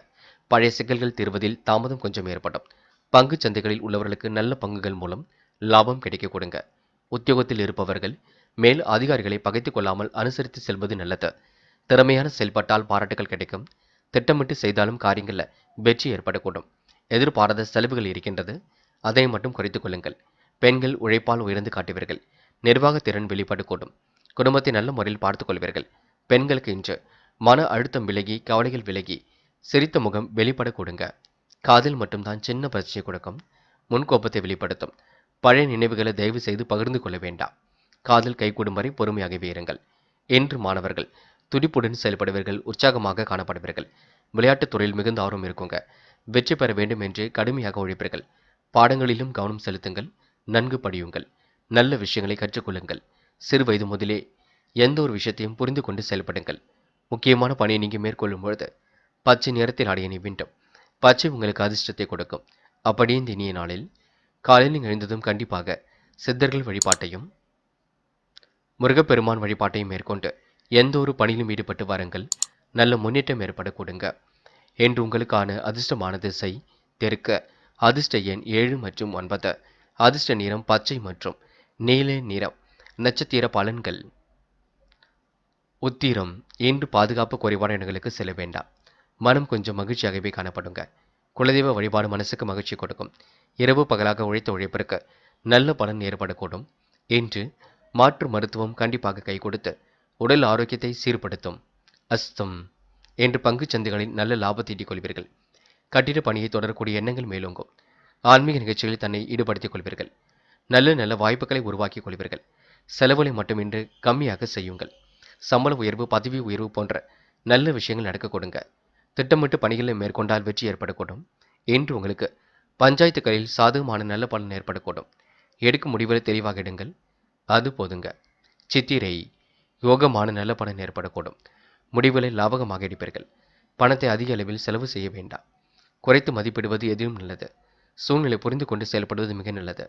பழைய சிக்கல்கள் தீர்வதில் தாமதம் கொஞ்சம் ஏற்படும். பங்கு சந்தைகளில் உள்ளவர்களுக்கு நல்ல பங்குகள் மூலம் லாபம் கிடைக்க கொடுங்க. உத்தியோகத்தில் இருப்பவர்கள் மேல் அதிகாரிகளை பகைத்துக் கொள்ளாமல் அனுசரித்து செல்வது நல்லது. திறமையான செயல்பட்டால் பாராட்டுகள் கிடைக்கும். திட்டமிட்டு செய்தாலும் காரியங்களில் வெற்றி ஏற்படக்கூடும். எதிர்பாராத செலவுகள் இருக்கின்றது, அதை மட்டும் குறைத்துக் கொள்ளுங்கள். பெண்கள் உழைப்பால் உயர்ந்து காட்டுவீர்கள். நிர்வாக திறன் வெளிப்படக்கூடும். குடும்பத்தை நல்ல முறையில் பார்த்துக் கொள்வீர்கள். பெண்களுக்கு இன்று மன அழுத்தம் விலகி, கவலைகள் விலகி, சிரித்த முகம் வெளிப்பட கொடுங்க. காதல் மட்டும்தான் சின்ன பிரச்சனை கொடுக்கும். முன்கோபத்தை வெளிப்படுத்தும். பழைய நினைவுகளை தயவு செய்து பகிர்ந்து கொள்ள வேண்டாம். காதல் கைகூடும் வரை பொறுமையாகவே இருங்கள். இன்று மாணவர்கள் துடிப்புடன் செயல்படுவீர்கள். உற்சாகமாக காணப்படுவீர்கள். விளையாட்டுத் துறையில் மிகுந்த ஆர்வம் இருக்குங்க. வெற்றி பெற வேண்டும் என்று கடுமையாக உழைப்பீர்கள். பாடங்களிலும் கவனம் செலுத்துங்கள். நன்கு படியுங்கள். நல்ல விஷயங்களை கற்றுக்கொள்ளுங்கள். சிறு வயது முதலே எந்த ஒரு விஷயத்தையும் புரிந்து கொண்டு செயல்படுங்கள். முக்கியமான பணியை நீங்க மேற்கொள்ளும் பொழுது பச்சை நிறத்தில் அடையணி வேண்டும். பச்சை உங்களுக்கு அதிர்ஷ்டத்தை கொடுக்கும். அப்படியே இந்த இனிய நாளில் காலையில் நீங்கள் எழுந்ததும் கண்டிப்பாக சித்தர்கள் வழிபாட்டையும் முருகப்பெருமான் வழிபாட்டையும் மேற்கொண்டு எந்த ஒரு பணியிலும் ஈடுபட்டு வாருங்கள். நல்ல முன்னேற்றம் ஏற்பட கொடுங்க. என்று உங்களுக்கான அதிர்ஷ்டமான திசை தெற்கு. அதிர்ஷ்ட எண் 7 மற்றும் 9. அதிர்ஷ்ட நிறம் பச்சை மற்றும் நீல நிறம். நட்சத்திர பலன்கள். உத்திரம். இன்று பாதுகாப்பு குறைவான இடங்களுக்கு செல்ல வேண்டாம். மனம் கொஞ்சம் மகிழ்ச்சியாகவே காணப்படுங்க. குலதெய்வ வழிபாடு மனசுக்கு மகிழ்ச்சி கொடுக்கும். இரவு பகலாக உழைத்த உழைப்பிற்கு நல்ல பலன் ஏற்படக்கூடும். இன்று மாற்று மருத்துவம் கண்டிப்பாக கை கொடுத்து உடல் ஆரோக்கியத்தை சீர்படுத்தும். அஸ்தம். என்று பங்குச் சந்தைகளில் நல்ல லாபத்தை ஈட்டிக் கொள்வீர்கள். கட்டிட பணியை தொடரக்கூடிய எண்ணங்கள் மேலோங்கும். ஆன்மீக நிகழ்ச்சிகளில் தன்னை ஈடுபடுத்திக் கொள்வீர்கள். நல்ல நல்ல வாய்ப்புகளை உருவாக்கிக் கொள்வீர்கள். செலவுகளை மட்டுமின்றி கம்மியாக செய்யுங்கள். சம்பள உயர்வு, பதவி உயர்வு போன்ற நல்ல விஷயங்கள் நடக்க கொடுங்க. திட்டமிட்டு பணிகளை மேற்கொண்டால் வெற்றி ஏற்படக்கூடும். இன்று உங்களுக்கு பஞ்சாயத்துகளில் சாதகமான நல்ல பலன் ஏற்படக்கூடும். எடுக்கும் முடிவுகளை தெளிவாக எடுங்கள். அது போதுங்க. சித்திரை. யோகமான நல்ல பலன் ஏற்படக்கூடும். முடிவுகளை லாபகமாக எடுப்பீர்கள். பணத்தை அதிக அளவில் செலவு செய்ய வேண்டாம். குறைத்து மதிப்பிடுவது எதிலும் நல்லது. சூழ்நிலை புரிந்து கொண்டு செயல்படுவது மிக நல்லது.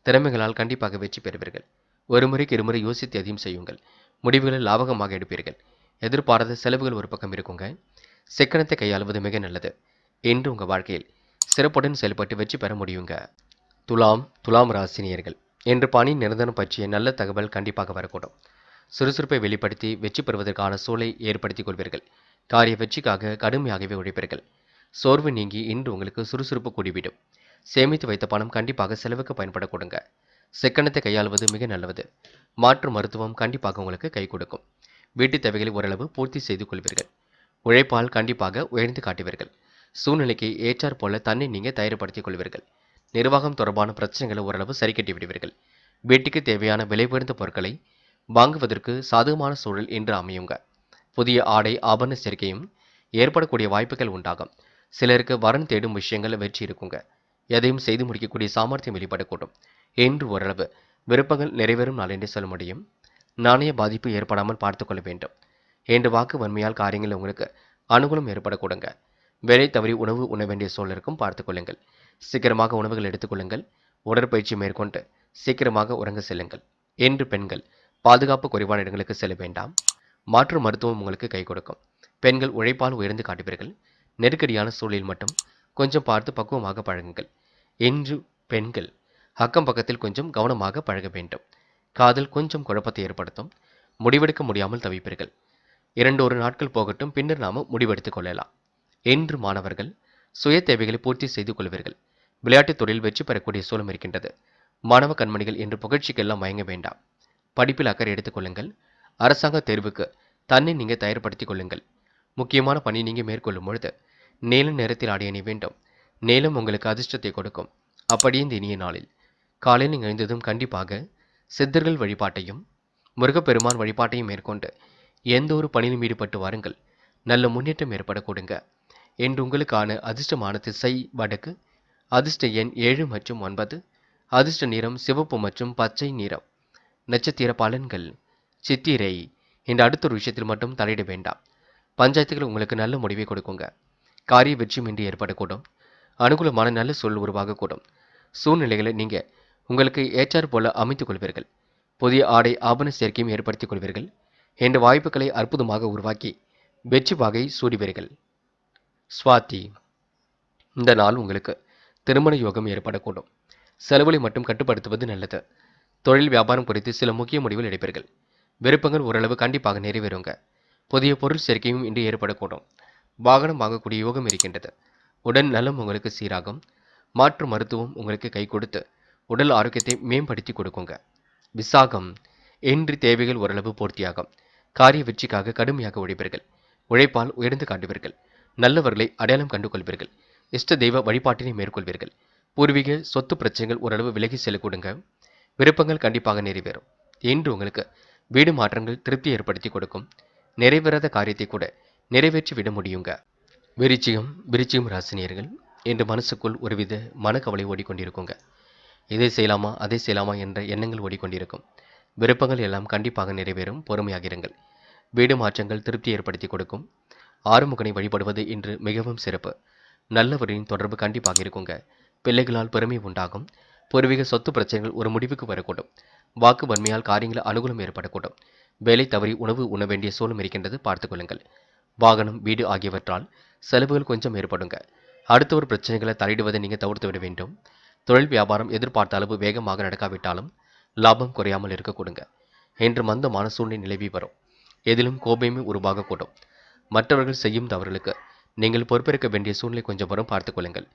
திறமைகளால் கண்டிப்பாக வெற்றி பெறுவீர்கள். ஒரு முறைக்கு இருமுறை யோசித்து எதையும் செய்யுங்கள். முடிவுகளை லாபகமாக எடுப்பீர்கள். எதிர்பாராத செலவுகள் ஒரு பக்கம் இருக்குங்க. சிக்கனத்தை கையாளுவது மிக நல்லது. என்று உங்கள் வாழ்க்கையில் சிறப்புடன் செயல்பட்டு வெற்றி பெற முடியுங்க. துலாம் ராசினியர்கள் என்று பணி நிரந்தரம் பற்றிய நல்ல தகவல் கண்டிப்பாக வரக்கூடும். சுறுசுறுப்பை வெளிப்படுத்தி வெற்றி பெறுவதற்கான சூழலை ஏற்படுத்திக் கொள்வீர்கள். காரிய வெற்றிக்காக கடுமையாகவே உழைப்பீர்கள். சோர்வு நீங்கி இன்று உங்களுக்கு சுறுசுறுப்பு கூடிவிடும். சேமித்து வைத்த பணம் கண்டிப்பாக செலவுக்கு பயன்பட கொடுங்க. சிக்கனத்தை கையாளுவது மிக நல்லது. மாற்று மருத்துவம் கண்டிப்பாக உங்களுக்கு கை கொடுக்கும். வீட்டு தேவைகளை ஓரளவு பூர்த்தி செய்து கொள்வீர்கள். உழைப்பால் கண்டிப்பாக உயர்ந்து காட்டுவீர்கள். சூழ்நிலைக்கு ஏற்றாற் போல தன்னை நீங்க தயார்படுத்திக் கொள்வீர்கள். நிர்வாகம் தொடர்பான பிரச்சனைகளை ஓரளவு சரி கட்டி விடுவீர்கள். வீட்டுக்கு தேவையான விலை உயர்ந்த பொருட்களை வாங்குவதற்கு சாதகமான சூழல் என்று அமையுங்க. புதிய ஆடை ஆபரண சேர்க்கையும் ஏற்படக்கூடிய வாய்ப்புகள் உண்டாகும். சிலருக்கு வரன் தேடும் விஷயங்கள் வெற்றி இருக்குங்க. எதையும் செய்து முடிக்கக்கூடிய சாமர்த்தியம் வெளிப்படக்கூடும். என்று ஓரளவு விருப்பங்கள் நிறைவேறும் நாள் என்று சொல்ல முடியும். நாணய பாதிப்பு ஏற்படாமல் பார்த்துக் கொள்ள வேண்டும். என்று வாக்கு வன்மையால் காரியங்கள் உங்களுக்கு அனுகூலம் ஏற்படக்கூடுங்க. வேலை தவறி உணவு உண்ண வேண்டிய சூழலுக்கும் பார்த்துக் கொள்ளுங்கள். சீக்கிரமாக உணவுகள் எடுத்துக்கொள்ளுங்கள். உடற்பயிற்சி மேற்கொண்டு சீக்கிரமாக உறங்க செல்லுங்கள். என்று பெண்கள் பாதுகாப்பு குறைவான இடங்களுக்கு செல்ல வேண்டாம். மாற்று மருத்துவம் உங்களுக்கு கை கொடுக்கும். பெண்கள் உழைப்பால் உயர்ந்து காட்டுவீர்கள். நெருக்கடியான சூழலில் மட்டும் கொஞ்சம் பார்த்து பக்குவமாக பழகுங்கள். என்று பெண்கள் அக்கம் பக்கத்தில் கொஞ்சம் கவனமாக பழக வேண்டும். காதல் கொஞ்சம் குழப்பத்தை ஏற்படுத்தும். முடிவெடுக்க முடியாமல் தவிப்பீர்கள். 2 நாட்கள் போகட்டும், பின்னர் நாம முடிவெடுத்துக் கொள்ளலாம். என்று மாணவர்கள் சுய தேவைகளை பூர்த்தி செய்து கொள்வீர்கள். விளையாட்டுத் துறையில் வெற்றி பெறக்கூடிய சூழல் இருக்கின்றது. மாணவ கண்மணிகள் என்று புகழ்ச்சிக்கெல்லாம் மயங்க வேண்டாம். படிப்பில் அக்கறை எடுத்துக் கொள்ளுங்கள். அரசாங்க தேர்வுக்கு தன்னை நீங்க தயார்படுத்திக் கொள்ளுங்கள். முக்கியமான பணி நீங்க மேற்கொள்ளும் பொழுது நீல நிறத்தில் ஆடை அணிய வேண்டும். நீலம் உங்களுக்கு அதிர்ஷ்டத்தை கொடுக்கும். அப்படியே இந்த இனிய நாளில் காலையில் நீங்கள் எழுந்ததும் கண்டிப்பாக சித்தர்கள் வழிபாட்டையும் முருகப்பெருமான் வழிபாட்டையும் மேற்கொண்டு எந்த ஒரு பணியிலும் ஈடுபட்டு வாருங்கள். நல்ல முன்னேற்றம் ஏற்பட கொடுங்க. என்று உங்களுக்கான அதிர்ஷ்டமான திசை வடக்கு. அதிர்ஷ்ட எண் 7 மற்றும் 9. அதிர்ஷ்ட நிறம் சிவப்பு மற்றும் பச்சை நிறம். நட்சத்திர பலன்கள் சித்திரை. இந்த அடுத்த ஒரு விஷயத்தில் மட்டும் தலையிட வேண்டாம். பஞ்சாயத்துகள் உங்களுக்கு நல்ல முடிவை கொடுக்குங்க. காரிய வெற்றியின்றி ஏற்படக்கூடும். அனுகூலமான நல்ல சூழல் உருவாகக்கூடும். சூழ்நிலைகளை நீங்க உங்களுக்கு ஏற்றாற் போல அமைத்துக் கொள்வீர்கள். புதிய ஆடை ஆபண சேர்க்கையும் ஏற்படுத்திக் கொள்வீர்கள். என்ற வாய்ப்புகளை அற்புதமாக உருவாக்கி வெற்றி வாகை சூடுவீர்கள். சுவாதி. இந்த நாள் உங்களுக்கு திருமண யோகம் ஏற்படக்கூடும். செலவுகளை மட்டும் கட்டுப்படுத்துவது நல்லது. தொழில் வியாபாரம் குறித்து சில முக்கிய முடிவுகள் எடுப்பீர்கள். விருப்பங்கள் ஓரளவு கண்டிப்பாக நிறைவேறுங்க. புதிய பொருள் சேர்க்கையும் இன்று ஏற்படக்கூடும். வாகனம் வாங்கக்கூடிய யோகம் இருக்கின்றது. உடல் நலம் உங்களுக்கு சீராகும். மாற்று மருத்துவம் உங்களுக்கு கை கொடுத்து உடல் ஆரோக்கியத்தை மேம்படுத்தி கொடுக்குங்க. விசாகம். இன்று தேவைகள் ஓரளவு பூர்த்தியாகும். காரிய வெற்றிக்காக கடுமையாக உழைப்பீர்கள். உழைப்பால் உயர்ந்து காட்டுவீர்கள். நல்லவர்களை அடையாளம் கண்டு கொள்வீர்கள். இஷ்ட தெய்வ வழிபாட்டினை மேற்கொள்வீர்கள். பூர்வீக சொத்து பிரச்சனைகள் ஓரளவு விலகி செல்ல கொடுங்க. விருப்பங்கள் கண்டிப்பாக நிறைவேறும். இன்று உங்களுக்கு வீடு மாற்றங்கள் திருப்தி ஏற்படுத்தி கொடுக்கும். நிறைவேறாத காரியத்தை கூட நிறைவேற்றி விட முடியுங்க. விருச்சிகம் ராசினியர்கள் என்று மனசுக்குள் ஒருவித மனக்கவலை ஓடிக்கொண்டிருக்குங்க. இதை செய்யலாமா அதை செய்யலாமா என்ற எண்ணங்கள் ஓடிக்கொண்டிருக்கும். விருப்பங்கள் எல்லாம் கண்டிப்பாக நிறைவேறும். பொறுமையாக இருங்கள். வீடு மாற்றங்கள் திருப்தி ஏற்படுத்தி கொடுக்கும். ஆறுமுகனை வழிபடுவது இன்று மிகவும் சிறப்பு. நல்லவரின் தொடர்பு கண்டிப்பாக இருக்குங்க. பிள்ளைகளால் பெருமை உண்டாகும். பூர்வீக சொத்து பிரச்சனைகள் ஒரு முடிவுக்கு வரக்கூடும். வாக்கு வன்மையால் காரியங்கள் அனுகூலம் ஏற்படக்கூடும். வேலை தவறி உணவு உண்ண வேண்டிய சூழலும் இருக்கின்றது, பார்த்துக் கொள்ளுங்கள். வாகனம் வீடு ஆகியவற்றால் செலவுகள் கொஞ்சம் ஏற்படுங்க. அடுத்த ஒரு பிரச்சனைகளை தலையிடுவதை நீங்கள் தவிர்த்து விட வேண்டும். தொழில் வியாபாரம் எதிர்பார்த்த அளவு வேகமாக நடக்காவிட்டாலும் லாபம் குறையாமல் இருக்க கொடுங்க. என்று மந்தமான சூழ்நிலை நிலவி வரும். எதிலும் கோபமே உருவாகக்கூடும். மற்றவர்கள் செய்யும் தவறுகளுக்கு நீங்கள் பொறுப்பேற்க வேண்டிய சூழ்நிலை கொஞ்சம் வரும், பார்த்துக் கொள்ளுங்கள்.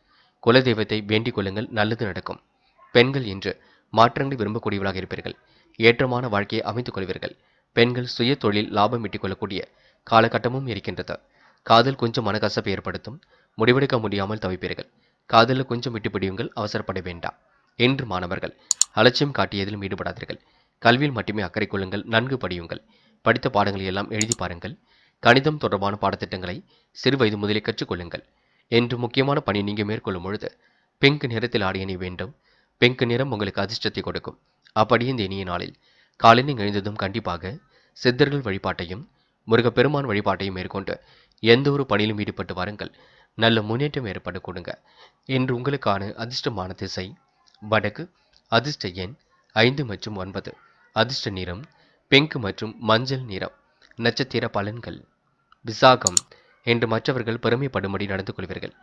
குலதெய்வத்தை வேண்டிக் கொள்ளுங்கள், நல்லது நடக்கும். பெண்கள் இன்று மாற்றங்களை விரும்பக்கூடியவர்களாக இருப்பீர்கள். ஏற்றமான வாழ்க்கையை அமைத்துக் கொள்வீர்கள். பெண்கள் சுய தொழில் லாபம் ஈட்டிக் கொள்ளக்கூடிய காலகட்டமும் இருக்கின்றது. காதல் கொஞ்சம் மனக்கசப்பு ஏற்படுத்தும். முடிவெடுக்க முடியாமல் தவிப்பீர்கள். காதலில் கொஞ்சம் விட்டுப்பிடியுங்கள், அவசரப்பட வேண்டாம். என்று மாணவர்கள் அலட்சியம் காட்டியதிலும் ஈடுபடாதீர்கள். கல்வியில் மட்டுமே அக்கறை கொள்ளுங்கள், நன்கு படியுங்கள். படித்த பாடங்களை எல்லாம் எழுதி பாருங்கள். கணிதம் தொடர்பான பாடத்திட்டங்களை சிறு வயது முதலே கற்றுக்கொள்ளுங்கள். என்று முக்கியமான பணி நீங்க மேற்கொள்ளும் பொழுது பிங்க் நிறத்தில் ஆடை அணிய வேண்டும். பிங்க் நிறம் உங்களுக்கு அதிர்ஷ்டத்தை கொடுக்கும். அப்படியே இந்த இனிய நாளில் காலையில் நீங்கள் எழுந்ததும் கண்டிப்பாக சித்தர்கள் வழிபாட்டையும் முருகப்பெருமான் வழிபாட்டையும் மேற்கொண்டு எந்த ஒரு பணியிலும் ஈடுபட்டு வாருங்கள். நல்ல முன்னேற்றம் ஏற்பட கொடுங்க. இன்று உங்களுக்கான அதிர்ஷ்டமான திசை வடக்கு. அதிர்ஷ்ட எண் 5 மற்றும் 9. அதிர்ஷ்ட நிறம் பிங்க் மற்றும் மஞ்சள் நிறம். நட்சத்திர பலன்கள் விசாகம். என்று மற்றவர்கள் பெருமைப்படும்படி நடந்து கொள்வீர்கள்.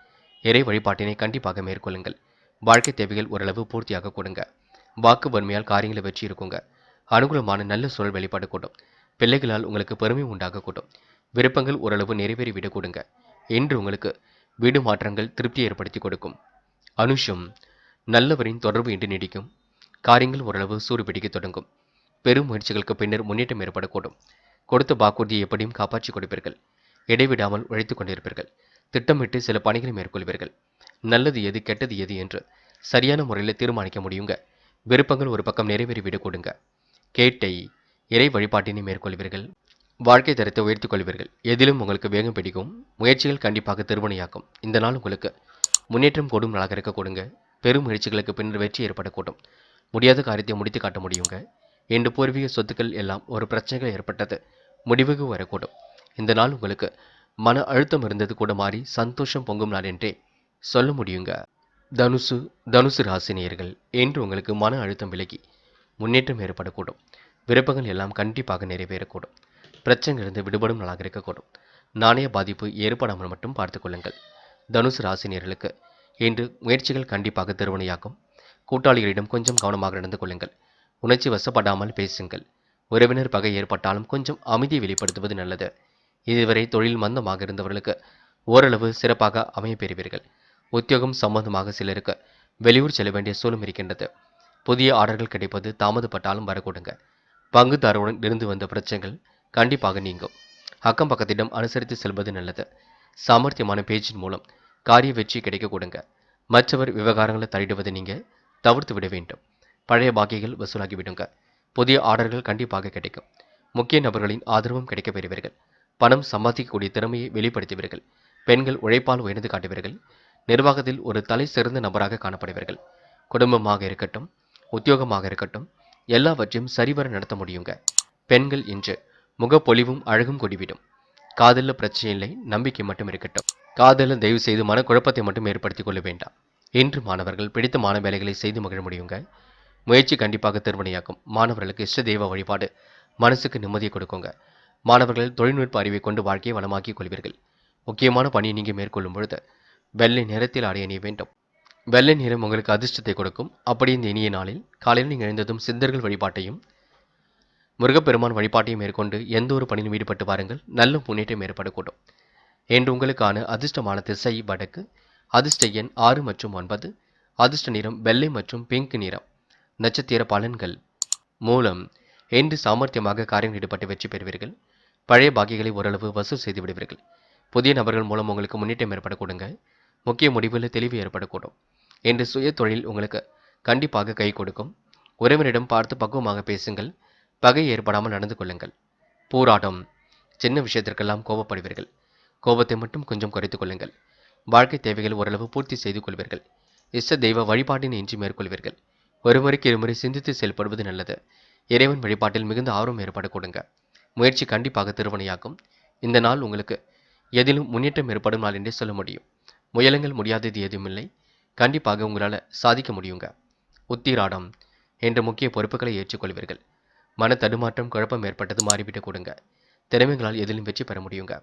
இறை வழிபாட்டினை கண்டிப்பாக மேற்கொள்ளுங்கள். வாழ்க்கை தேவைகள் ஓரளவு பூர்த்தியாக கொடுங்க. வாக்கு வன்மையால் காரியங்களை வெற்றி இருக்குங்க. அனுகூலமான நல்ல சூழல் வெளிப்பாடு கூடும். பிள்ளைகளால் உங்களுக்கு பெருமை உண்டாக கூடும். விருப்பங்கள் ஓரளவு நிறைவேறிவிட கொடுங்க. இன்று உங்களுக்கு வீடு மாற்றங்கள் திருப்தி ஏற்படுத்தி கொடுக்கும். அனுஷம். நல்லவரின் தொடர்பு இன்று நீடிக்கும். காரியங்கள் ஓரளவு சூடு பிடிக்க தொடங்கும். பெரும் முயற்சிகளுக்கு பின்னர் முன்னேற்றம் ஏற்படக்கூடும். கொடுத்த வாக்குறுதியை எப்படியும் காப்பாற்றி கொடுப்பீர்கள். இடைவிடாமல் உழைத்துக் கொண்டிருப்பீர்கள். திட்டமிட்டு சில பணிகளை மேற்கொள்வீர்கள். நல்லது எது கெட்டது எது என்று சரியான முறையில் தீர்மானிக்க முடியுங்க. விருப்பங்கள் ஒரு பக்கம் நிறைவேறிவிடக் கொடுங்க. கேட்டை. இறை வழிபாட்டினை மேற்கொள்வீர்கள். வாழ்க்கை தரத்தை உயர்த்திக் கொள்வீர்கள். எதிலும் உங்களுக்கு வேகம் பிடிக்கும். முயற்சிகள் கண்டிப்பாக திருவனையாக்கும். இந்த நாள் உங்களுக்கு முன்னேற்றம் கூடும் நாளாக இருக்க கொடுங்க. பெரும் முயற்சிகளுக்கு பின்னர் வெற்றி ஏற்படக்கூடும். முடியாத காரியத்தை முடித்து காட்ட முடியுங்க. என்று பூர்வீக சொத்துக்கள் எல்லாம் ஒரு பிரச்சனைகள் ஏற்பட்டது முடிவுக்கு வரக்கூடும். இந்த நாள் உங்களுக்கு மன அழுத்தம் இருந்தது கூட மாறி சந்தோஷம் பொங்கும் நாள் என்றே சொல்ல முடியுங்க. தனுசு ராசினியர்கள் என்று உங்களுக்கு மன அழுத்தம் விலகி முன்னேற்றம் ஏற்படக்கூடும். விருப்பங்கள் எல்லாம் கண்டிப்பாக நிறைவேறக்கூடும். பிரச்சனையிலிருந்து விடுபடும் நாளாக இருக்கக்கூடும். நாணய பாதிப்பு ஏற்படாமல் மட்டும் பார்த்துக் கொள்ளுங்கள். தனுசு ராசினியர்களுக்கு இன்று முயற்சிகள் கண்டிப்பாக திருவனையாக்கும். கூட்டாளிகளிடம் கொஞ்சம் கவனமாக நடந்து கொள்ளுங்கள். உணர்ச்சி வசப்படாமல் பேசுங்கள். உறவினர் பகை ஏற்பட்டாலும் கொஞ்சம் அமைதியை வெளிப்படுத்துவது நல்லது. இதுவரை தொழில் மந்தமாக இருந்தவர்களுக்கு ஓரளவு சிறப்பாக அமைய பெறுவீர்கள். உத்தியோகம் சம்பந்தமாக சிலருக்கு வெளியூர் செல்ல வேண்டிய சூழலும் இருக்கின்றது. புதிய ஆர்டர்கள் கிடைப்பது தாமதப்பட்டாலும் வரக்கூடுங்க. பங்குதாரருடன் இருந்து வந்த பிரச்சனைகள் கண்டிப்பாக நீங்கும். அக்கம் பக்கத்திடம் அனுசரித்து செல்வது நல்லது. சாமர்த்தியமான பேச்சின் மூலம் காரிய வெற்றி கிடைக்க கொடுங்க. மற்றவர் விவகாரங்களை தலையிடுவதை நீங்க தவிர்த்து விட வேண்டும். பழைய பாக்கிகள் வசூலாகி விடுங்க. புதிய ஆர்டர்கள் கண்டிப்பாக கிடைக்கும். முக்கிய நபர்களின் ஆதரவும் கிடைக்கப் பெறுவீர்கள். பணம் சம்பாதிக்கக்கூடிய திறமையை வெளிப்படுத்துவீர்கள். பெண்கள் உழைப்பால் உயர்ந்து காட்டுவீர்கள். நிர்வாகத்தில் ஒரு தலை சிறந்த நபராக காணப்படுவீர்கள். குடும்பமாக இருக்கட்டும், உத்தியோகமாக இருக்கட்டும், எல்லாவற்றையும் சரிவர நடத்த முடியுங்க. பெண்கள் இன்று முகப்பொலிவும் அழகும் கூடிவிடும். காதலில் பிரச்சனை இல்லை, நம்பிக்கை மட்டும் இருக்கட்டும். காதலில் தயவு செய்து மனக்குழப்பத்தை மட்டும் ஏற்படுத்திக் கொள்ள வேண்டாம். இன்று மாணவர்கள் பிடித்தமான வேலைகளை செய்து மகிழ முடியுங்க. முயற்சி கண்டிப்பாக திருவினையாக்கும். மாணவர்களுக்கு இஷ்ட தெய்வ வழிபாடு மனசுக்கு நிம்மதியை கொடுக்குங்க. மாணவர்கள் தொழில்நுட்ப அறிவை கொண்டு வாழ்க்கையை வளமாக்கிக் கொள்வீர்கள். முக்கியமான பணியை நீங்கள் மேற்கொள்ளும் பொழுது வெள்ளை நிறத்தில் ஆடை அணிய வேண்டும். வெள்ளை நிறம் உங்களுக்கு அதிர்ஷ்டத்தை கொடுக்கும். அப்படி இந்த இனிய நாளில் காலையில் நீங்கள் எழுந்ததும் சித்தர்கள் வழிபாட்டையும் முருகப்பெருமான் வழிபாட்டையும் மேற்கொண்டு எந்த ஒரு பணியிலும் ஈடுபட்டு வாருங்கள். நல்ல முன்னேற்றம் ஏற்படக்கூடும். என்று உங்களுக்கான அதிர்ஷ்டமான திசை வடக்கு. அதிர்ஷ்ட எண் 6 மற்றும் 9. அதிர்ஷ்ட நிறம் வெள்ளை மற்றும் பிங்க் நிறம். நட்சத்திர பலன்கள். மூலம். இன்று சாமர்த்தியமாக காரியம் ஈடுபட்டு வெற்றி பெறுவீர்கள். பழைய பாக்கிகளை ஓரளவு வசூல் செய்து விடுவீர்கள். புதிய நபர்கள் மூலம் உங்களுக்கு முன்னேற்றம் ஏற்படக்கூடுங்க. முக்கிய முடிவில் தெளிவு ஏற்படக்கூடும். இன்று சுய தொழில் உங்களுக்கு கண்டிப்பாக கை கொடுக்கும். உறவினரிடம் பார்த்து பக்குவமாக பேசுங்கள். பகை ஏற்படாமல் நடந்து கொள்ளுங்கள். போராட்டம். சின்ன விஷயத்திற்கெல்லாம் கோபப்படுவீர்கள். கோபத்தை மட்டும் கொஞ்சம் குறைத்துக் கொள்ளுங்கள். வாழ்க்கை தேவைகள் ஓரளவு பூர்த்தி செய்து கொள்வீர்கள். இஷ்ட தெய்வ வழிபாட்டினை இன்றி மேற்கொள்வீர்கள். ஒருமுறைக்கு இருமுறை சிந்தித்து செயல்படுவது நல்லது. இறைவன் வழிபாட்டில் மிகுந்த ஆர்வம் ஏற்படக்கூடுங்க. முயற்சி கண்டிப்பாக திருவினையாக்கும். இந்த நாள் உங்களுக்கு எதிலும் முன்னேற்றம் ஏற்படும் நாள் என்றே சொல்ல முடியும். முயலுங்கள், முடியாதது எதுவுமில்லை. கண்டிப்பாக உங்களால் சாதிக்க முடியுங்க. உத்திராடம். என்ற முக்கிய பொறுப்புகளை ஏற்றுக்கொள்வீர்கள். மன தடுமாற்றம், குழப்பம் ஏற்பட்டது மாறிவிட்டு கொடுங்க. திறமைகளால் எதிலும் வெற்றி பெற முடியுங்க.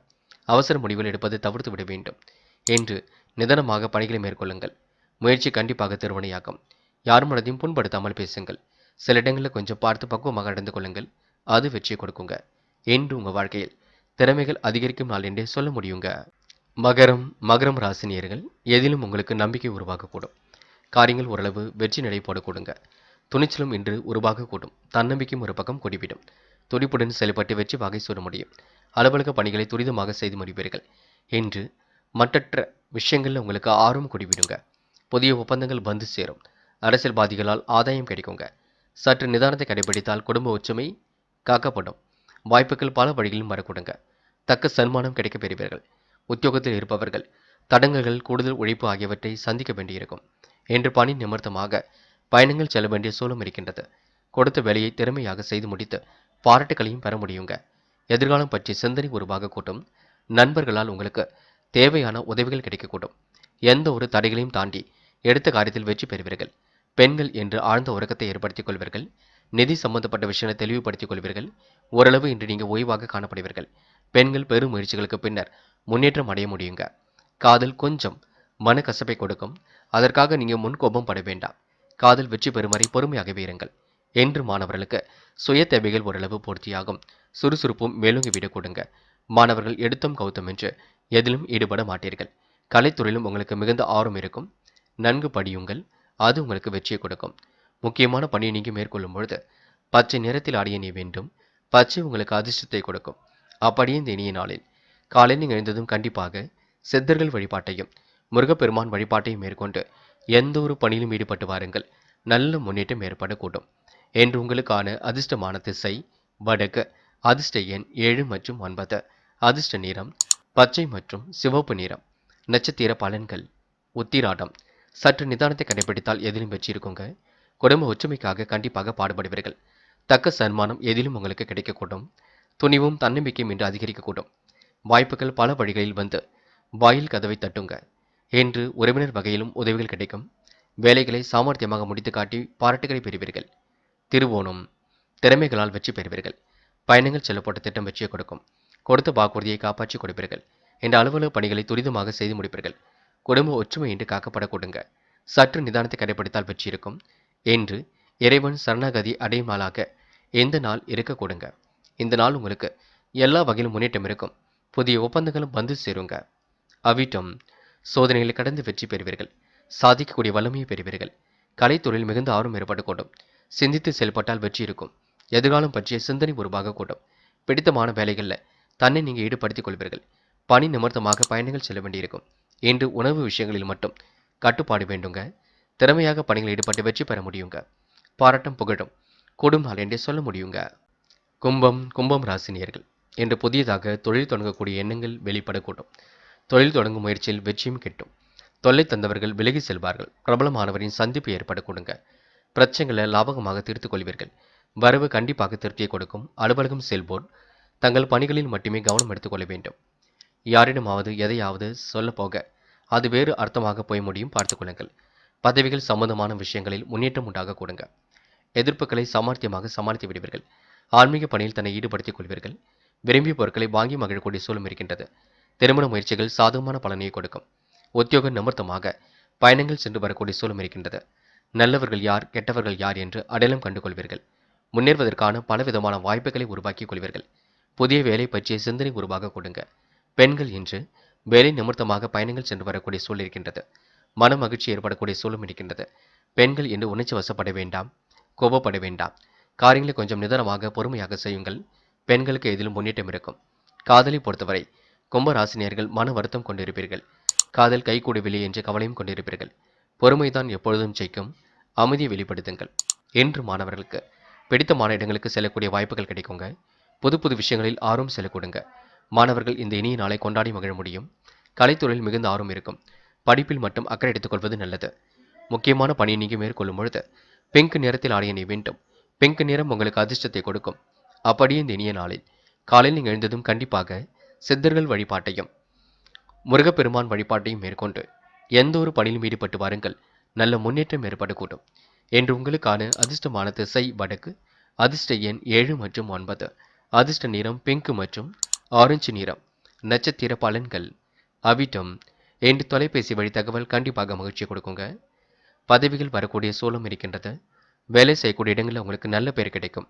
அவசர முடிவுகள் எடுப்பதை தவிர்த்து விட வேண்டும். என்று நிதானமாக பணிகளை மேற்கொள்ளுங்கள். முயற்சி கண்டிப்பாக திருவினையாக்கும். யார் மனதையும் புண்படுத்தாமல் பேசுங்கள். சில இடங்களில் கொஞ்சம் பார்த்து பக்குவமாக நடந்து கொள்ளுங்கள். அது வெற்றியை கொடுக்குங்க. என்று உங்கள் வாழ்க்கையில் திறமைகள் அதிகரிக்கும் நாள் என்றே சொல்ல முடியுங்க. மகரம் ராசினியர்கள் எதிலும் உங்களுக்கு நம்பிக்கை உருவாகக்கூடும். காரியங்கள் ஓரளவு வெற்றி நடை போடக்கூடுங்க. துணிச்சலும் இன்று உருவாகக்கூடும். தன்னம்பிக்கையும் ஒரு பக்கம் கூடிவிடும். துடிப்புடன் செயல்பட்டு வெற்றி வகை சூட முடியும். அலுவலக பணிகளை துரிதமாக செய்து முடிப்பீர்கள். இன்று மற்றற்ற விஷயங்களில் உங்களுக்கு ஆர்வம் கூடிவிடுங்க. புதிய ஒப்பந்தங்கள் வந்து சேரும். அரசியல்வாதிகளால் ஆதாயம் கிடைக்குங்க. சற்று நிதானத்தை கடைபிடித்தால் குடும்ப ஒற்றுமை காக்கப்படும். வாய்ப்புகள் பல வழிகளிலும் வரக்கூடுங்க. தக்க சன்மானம் கிடைக்கப் பெறுவீர்கள். உத்தியோகத்தில் இருப்பவர்கள் தடங்கல்கள், கூடுதல் உழைப்பு ஆகியவற்றை சந்திக்க வேண்டியிருக்கும். என்று பணி நிமித்தமாக பயணங்கள் செல்ல வேண்டிய சூழலும் இருக்கின்றது. கொடுத்த வேலையை திறமையாக செய்து முடித்து பாராட்டுகளையும் பெற முடியுங்க. எதிர்காலம் பற்றி சிந்தனை உருவாக கூட்டும். நண்பர்களால் உங்களுக்கு தேவையான உதவிகள் கிடைக்கக்கூடும். எந்த ஒரு தடைகளையும் தாண்டி எடுத்த காரியத்தில் வெற்றி பெறுவீர்கள். பெண்கள் என்று ஆழ்ந்த உறக்கத்தை ஏற்படுத்திக் கொள்வீர்கள். நிதி சம்பந்தப்பட்ட விஷயங்களை தெளிவுபடுத்திக் கொள்வீர்கள். ஓரளவு இன்று நீங்கள் ஓய்வாக காணப்படுவீர்கள். பெண்கள் பெரும் முயற்சிகளுக்கு பின்னர் முன்னேற்றம் அடைய முடியுங்க. காதல் கொஞ்சம் மனக்கசப்பை கொடுக்கும். அதற்காக நீங்க முன்கோபம் பட வேண்டாம். காதல் வெற்றி பெறும் வரை பொறுமையாகவே இருங்கள். என்று மாணவர்களுக்கு சுய தேவைகள் ஓரளவு பூர்த்தியாகும். சுறுசுறுப்பும் மேலோங்கி விட கொடுங்க. மாணவர்கள் எடுத்தும் கௌத்தம் என்று எதிலும் ஈடுபட மாட்டீர்கள். கலைத்துறையிலும் உங்களுக்கு மிகுந்த ஆர்வம் இருக்கும். நன்கு படியுங்கள். அது உங்களுக்கு வெற்றியை கொடுக்கும். முக்கியமான பணியை நீங்க மேற்கொள்ளும் பொழுது பச்சை நிறத்தில் ஆடிய நீ வேண்டும். பச்சை உங்களுக்கு அதிர்ஷ்டத்தை கொடுக்கும். அப்படியே இந்த இனிய நாளில் காலையில் நீங்கள் எழுந்ததும் கண்டிப்பாக சித்தர்கள் வழிபாட்டையும் முருகப்பெருமான் வழிபாட்டையும் மேற்கொண்டு எந்த ஒரு பணியிலும் ஈடுபட்டு வாருங்கள். நல்ல முன்னேற்றம் ஏற்படக்கூடும். என்று உங்களுக்கான அதிர்ஷ்டமான திசை வடக்கு. அதிர்ஷ்ட எண் 7 மற்றும் 9. அதிர்ஷ்ட நிறம் பச்சை மற்றும் சிவப்பு நிறம். நட்சத்திர பலன்கள். உத்திராடம். சற்று நிதானத்தை கடைபிடித்தால் எதிலும் வெற்றி இருக்குங்க. குடும்ப ஒற்றுமைக்காக கண்டிப்பாக பாடுபடுவீர்கள். தக்க சன்மானம் எதிலும் உங்களுக்கு கிடைக்கக்கூடும். துணிவும் தன்னம்பிக்கையும் இன்று அதிகரிக்கக்கூடும். வாய்ப்புகள் பல வழிகளில் வந்து வாயில் கதவை தட்டுங்க. என்று உறவினர் வகையிலும் உதவிகள் கிடைக்கும். வேலைகளை சாமர்த்தியமாக முடித்து காட்டி பாராட்டுகளை பெறுவீர்கள். திருவோணம். திறமைகளால் வெற்றி பெறுவீர்கள். பயணங்கள் செல்லப்பட்ட திட்டம் வெற்றியை கொடுக்கும். கொடுத்த வாக்குறுதியை காப்பாற்றி கொடுப்பீர்கள். என்ற அலுவலக பணிகளை துரிதமாக செய்து முடிப்பீர்கள். குடும்ப ஒற்றுமை என்று காக்கப்பட கொடுங்க. சற்று நிதானத்தை கடைபிடித்தால் வெற்றி இருக்கும். என்று இறைவன் சரணாகதி அடையும் நாளாக எந்த நாள் இருக்க கொடுங்க. இந்த நாள் உங்களுக்கு எல்லா வகையிலும் முன்னேற்றம் இருக்கும். புதிய ஒப்பந்தங்களும் வந்து சேருங்க. அவிட்டம். சோதனைகளை கடந்து வெற்றி பெறுவீர்கள். சாதிக்கக்கூடிய வல்லமையை பெறுவீர்கள். கலைத்துறையில் மிகுந்த ஆர்வம் ஏற்படக்கூடும். சிந்தித்து செயல்பட்டால் வெற்றி இருக்கும். எதிர்காலம் பற்றிய சிந்தனை உருவாகக்கூடும். பிடித்தமான வேலைகளில் தன்னை நீங்கள் ஈடுபடுத்திக் கொள்வீர்கள். பணி நிமித்தமாக பயணங்கள் செல்ல வேண்டியிருக்கும். இன்று உணவு விஷயங்களில் மட்டும் கட்டுப்பாடு வேண்டுங்க. திறமையாக பணிகளில் ஈடுபட்டு வெற்றி பெற முடியுங்க. பாராட்டும் புகழும் கூடும் நாள் என்றே சொல்ல முடியுங்க. கும்பம் ராசினியர்கள் இன்று புதியதாக தொழில் தொடங்கக்கூடிய எண்ணங்கள் வெளிப்படக்கூடும். தொழில் தொடங்கும் முயற்சியில் வெற்றியும் கிட்டும். தொல்லை தந்தவர்கள் விலகி செல்வார்கள். பிரபலமானவரின் சந்திப்பு ஏற்படக்கூடுங்க. பிரச்சனைகளை லாபகமாக தீர்த்துக் கொள்வீர்கள். வரவு கண்டிப்பாக திருப்தியை கொடுக்கும். அலுவலகம் செல்வோர் தங்கள் பணிகளில் மட்டுமே கவனம் எடுத்துக்கொள்ள வேண்டும். யாரிடமாவது எதையாவது சொல்ல போக அது வேறு அர்த்தமாக போய் முடியும் பார்த்துக் கொள்ளுங்கள். பதவிகள் சம்பந்தமான விஷயங்களில் முன்னேற்றம் உண்டாக கொடுங்க. எதிர்ப்புகளை சாமர்த்தியமாக சமாளித்து விடுவீர்கள். ஆன்மீக பணியில் தன்னை ஈடுபடுத்திக் கொள்வீர்கள். விரும்பிய பொருட்களை வாங்கி மகிழக்கூடிய சூழல் இருக்கின்றது. திருமண முயற்சிகள் சாதகமான பலனை கொடுக்கும். உத்தியோக நிமித்தமாக பயணங்கள் சென்று வரக்கூடிய சூழல் இருக்கின்றது. நல்லவர்கள் யார் கெட்டவர்கள் யார் என்று அடையாளம் கண்டு கொள்வீர்கள். முன்னேறுவதற்கான பலவிதமான வாய்ப்புகளை உருவாக்கிக் கொள்வீர்கள். புதிய வேலை பற்றிய சிந்தனை உருவாக கொடுங்க. பெண்கள் இன்று வேலை நிமித்தமாக பயணங்கள் சென்று வரக்கூடிய சூழல் இருக்கின்றது. மன மகிழ்ச்சி ஏற்படக்கூடிய சூழலும் இருக்கின்றது. பெண்கள் என்று உணர்ச்சி வசப்பட வேண்டாம், கோபப்பட வேண்டாம். காரியங்களை கொஞ்சம் நிதானமாக பொறுமையாக செய்யுங்கள். பெண்களுக்கு எதிலும் முன்னேற்றம் இருக்கும். காதலை பொறுத்தவரை கும்பராசினியர்கள் மன வருத்தம் கொண்டிருப்பீர்கள். காதல் கைகூடவில்லை என்று கவலையும் கொண்டிருப்பீர்கள். பொறுமைதான் எப்பொழுதும் ஜெயிக்கும். அமைதியை வெளிப்படுத்துங்கள். என்று மாணவர்களுக்கு பிடித்தமான இடங்களுக்கு செல்லக்கூடிய வாய்ப்புகள் கிடைக்குங்க. புது புது விஷயங்களில் ஆர்வம் செல்லக்கூடுங்க. மாணவர்கள் இந்த இனிய நாளை கொண்டாடி மகிழ முடியும். கலைத்துறையில் மிகுந்த ஆர்வம் இருக்கும். படிப்பில் மட்டும் அக்கறை எடுத்துக்கொள்வது நல்லது. முக்கியமான பணியை நீங்கள் மேற்கொள்ளும் பொழுது பிங்க் நிறத்தில் ஆடைய நீ வேண்டும். பிங்க் நிறம் உங்களுக்கு அதிர்ஷ்டத்தை கொடுக்கும். அப்படியே இந்த இனிய நாளில் காலையில் நீங்கள் எழுந்ததும் கண்டிப்பாக சித்தர்கள் வழிபாட்டையும் முருகப்பெருமான் வழிபாட்டையும் மேற்கொண்டு எந்த ஒரு பணியிலும் ஈடுபட்டு வாருங்கள். நல்ல முன்னேற்றம் ஏற்படக்கூடும். என்று உங்களுக்கான அதிர்ஷ்டமான திசை வடக்கு. அதிர்ஷ்ட எண் 7 மற்றும் 9. அதிர்ஷ்ட நிறம் பிங்க் மற்றும் ஆரஞ்சு நிறம். நட்சத்திர பலன்கள் அவிட்டம். என்று தொலைபேசி வழி தகவல் கண்டிப்பாக மகிழ்ச்சி கொடுக்குங்க. பதவிகள் வரக்கூடிய சூழலும் இருக்கின்றது. வேலை செய்யக்கூடிய இடங்களில் உங்களுக்கு நல்ல பேர் கிடைக்கும்.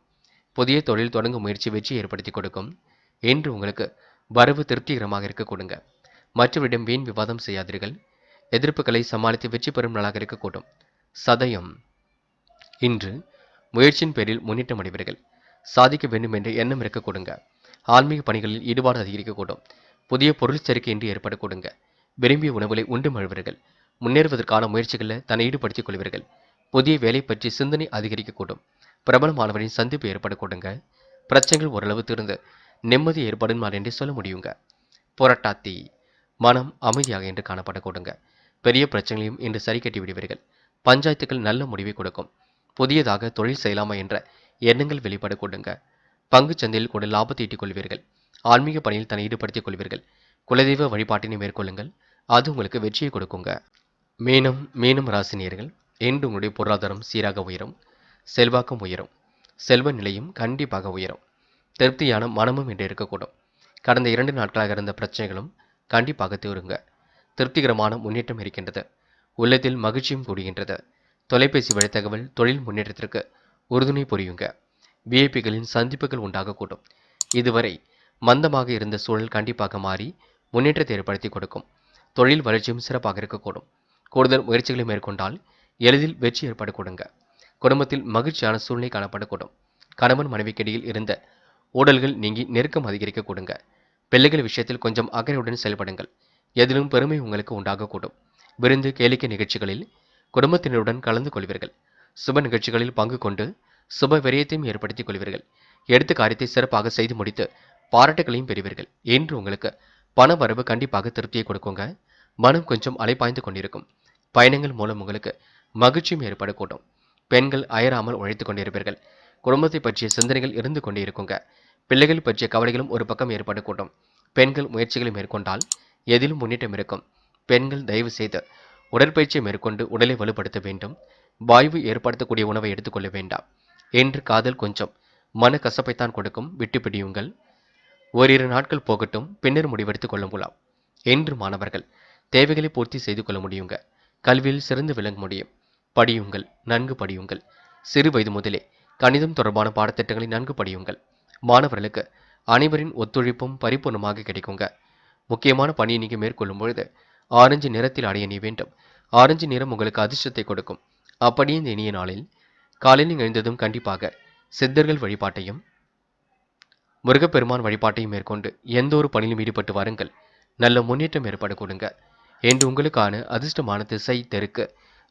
புதிய தொழில் தொடங்கும் முயற்சி வெற்றி ஏற்படுத்தி கொடுக்கும். என்று உங்களுக்கு வரவு திருப்திகரமாக இருக்க கொடுங்க. மற்றவரிடம் வீண் விவாதம் செய்யாதீர்கள். எதிர்ப்புகளை சமாளித்து வெற்றி பெறும் நாளாக இருக்கக்கூடும். சதயம் இன்று முயற்சியின் பேரில் முன்னேற்றம் அடைவீர்கள். சாதிக்க வேண்டும் என்ற எண்ணம் இருக்க கொடுங்க. ஆன்மீக பணிகளில் ஈடுபாடு அதிகரிக்கக்கூடும். புதிய பொருள் சேர்க்கை இன்று ஏற்பட கொடுங்க. விரும்பிய உணவுகளை உண்டு மழுவீர்கள். முன்னேறுவதற்கான முயற்சிகளில் தன்னை ஈடுபடுத்திக் கொள்வீர்கள். புதிய வேலை பற்றி சிந்தனை அதிகரிக்கக்கூடும். பிரபலமானவரின் சந்திப்பு ஏற்பட கொடுங்க. பிரச்சனைகள் ஓரளவு தீர்ந்து நிம்மதி ஏற்படும் நாள் என்று சொல்ல முடியுங்க. புரட்டாத்தி மனம் அமைதியாக என்று காணப்பட கொடுங்க. பெரிய பிரச்சனைகளையும் இன்று சரி கட்டி விடுவீர்கள். பஞ்சாயத்துக்கள் நல்ல முடிவை கொடுக்கும். புதியதாக தொழில் செய்யலாமா என்ற எண்ணங்கள் வெளிப்பட கொடுங்க. பங்கு சந்தையில் கூட லாபத்தை ஈட்டிக் கொள்வீர்கள். ஆன்மீக பணியில் தன்னை ஈடுபடுத்திக் கொள்வீர்கள். குலதெய்வ வழிபாட்டினை மேற்கொள்ளுங்கள். அது உங்களுக்கு வெற்றியை கொடுக்குங்க. மீனம் ராசினியர்கள் இன்று உங்களுடைய பொருளாதாரம் சீராக உயரும். செல்வாக்கும் உயரும். செல்வ நிலையும் கண்டிப்பாக உயரும். திருப்தியான மனமும் இன்று இருக்கக்கூடும். கடந்த 2 நாட்களாக இருந்த பிரச்சனைகளும் கண்டிப்பாக தீருங்க. திருப்திகரமான முன்னேற்றம் இருக்கின்றது. உள்ளத்தில் மகிழ்ச்சியும் கூடுகின்றது. தொலைபேசி வழி தகவல் தொழில் முன்னேற்றத்திற்கு உறுதுணை புரியுங்க. விஐபிகளின் சந்திப்புகள் உண்டாகக்கூடும். இதுவரை மந்தமாக இருந்த சூழல் கண்டிப்பாக மாறி முன்னேற்றத்தை ஏற்படுத்தி கொடுக்கும். தொழில் வளர்ச்சியும் சிறப்பாக இருக்கக்கூடும். கூடுதல் முயற்சிகளை மேற்கொண்டால் எளிதில் வெற்றி ஏற்பட கொடுங்க. குடும்பத்தில் மகிழ்ச்சியான சூழ்நிலை காணப்படக்கூடும். கணவன் மனைவிக்கிடையில் இருந்த ஊடல்கள் நீங்கி நெருக்கம் அதிகரிக்க கொடுங்க. பிள்ளைகள் விஷயத்தில் கொஞ்சம் அக்கறையுடன் செயல்படுங்கள். எதிலும் பெருமை உங்களுக்கு உண்டாகக்கூடும். விருந்து கேளிக்கை நிகழ்ச்சிகளில் குடும்பத்தினருடன் கலந்து கொள்வீர்கள். சுப நிகழ்ச்சிகளில் பங்கு கொண்டு சுப விரயத்தையும் ஏற்படுத்திக் கொள்வீர்கள். எடுத்த காரியத்தை சிறப்பாக செய்து முடித்து பாராட்டுகளையும் பெறுவீர்கள். என்று உங்களுக்கு பண வரவு கண்டிப்பாக திருப்தியை கொடுக்குங்க. மனம் கொஞ்சம் அலைப்பாய்ந்து கொண்டிருக்கும். பயணங்கள் மூலம் உங்களுக்கு மகிழ்ச்சியும் ஏற்படக்கூடும். பெண்கள் அயராமல் உழைத்துக் கொண்டிருப்பீர்கள். குடும்பத்தை பற்றிய சிந்தனைகள் இருந்து கொண்டே இருக்குங்க. பிள்ளைகள் பற்றிய கவலைகளும் ஒரு பக்கம் ஏற்படக்கூடும். பெண்கள் முயற்சிகளை மேற்கொண்டால் எதிலும் முன்னேற்றம் இருக்கும். பெண்கள் தயவு செய்து உடற்பயிற்சியை மேற்கொண்டு உடலை வலுப்படுத்த வேண்டும். வாய்வு ஏற்படுத்தக்கூடிய உணவை எடுத்துக்கொள்ள வேண்டாம். என்று காதல் கொஞ்சம் மன கசப்பைத்தான் கொடுக்கும். விட்டு பிடியுங்கள். ஓரிரு நாட்கள் போகட்டும், பின்னர் முடிவெடுத்துக் கொள்ள முடியும். என்று மாணவர்கள் தேவைகளை பூர்த்தி செய்து கொள்ள முடியுங்க. கல்வியில் சிறந்து விளங்க முடியும். படியுங்கள், நன்கு படியுங்கள். சிறு வயது முதலே கணிதம் தொடர்பான பாடத்திட்டங்களை நன்கு படியுங்கள். மாணவர்களுக்கு அனைவரின் ஒத்துழைப்பும் பரிபூர்ணமாக கிடைக்குங்க. முக்கியமான பணியை நீங்கள் மேற்கொள்ளும் பொழுது ஆரஞ்சு நிறத்தில் அடைய நீ வேண்டும். ஆரஞ்சு நிறம் உங்களுக்கு அதிர்ஷ்டத்தை கொடுக்கும். அப்படியே இந்த இனிய நாளில் காலையில் எழுந்ததும் கண்டிப்பாக சித்தர்கள் வழிபாட்டையும் முருகப்பெருமான் வழிபாட்டையும் மேற்கொண்டு எந்த ஒரு பணியிலும் ஈடுபட்டு வாருங்கள். நல்ல முன்னேற்றம் ஏற்பட கொடுங்க. என்று உங்களுக்கான அதிர்ஷ்டமான திசை தெற்கு.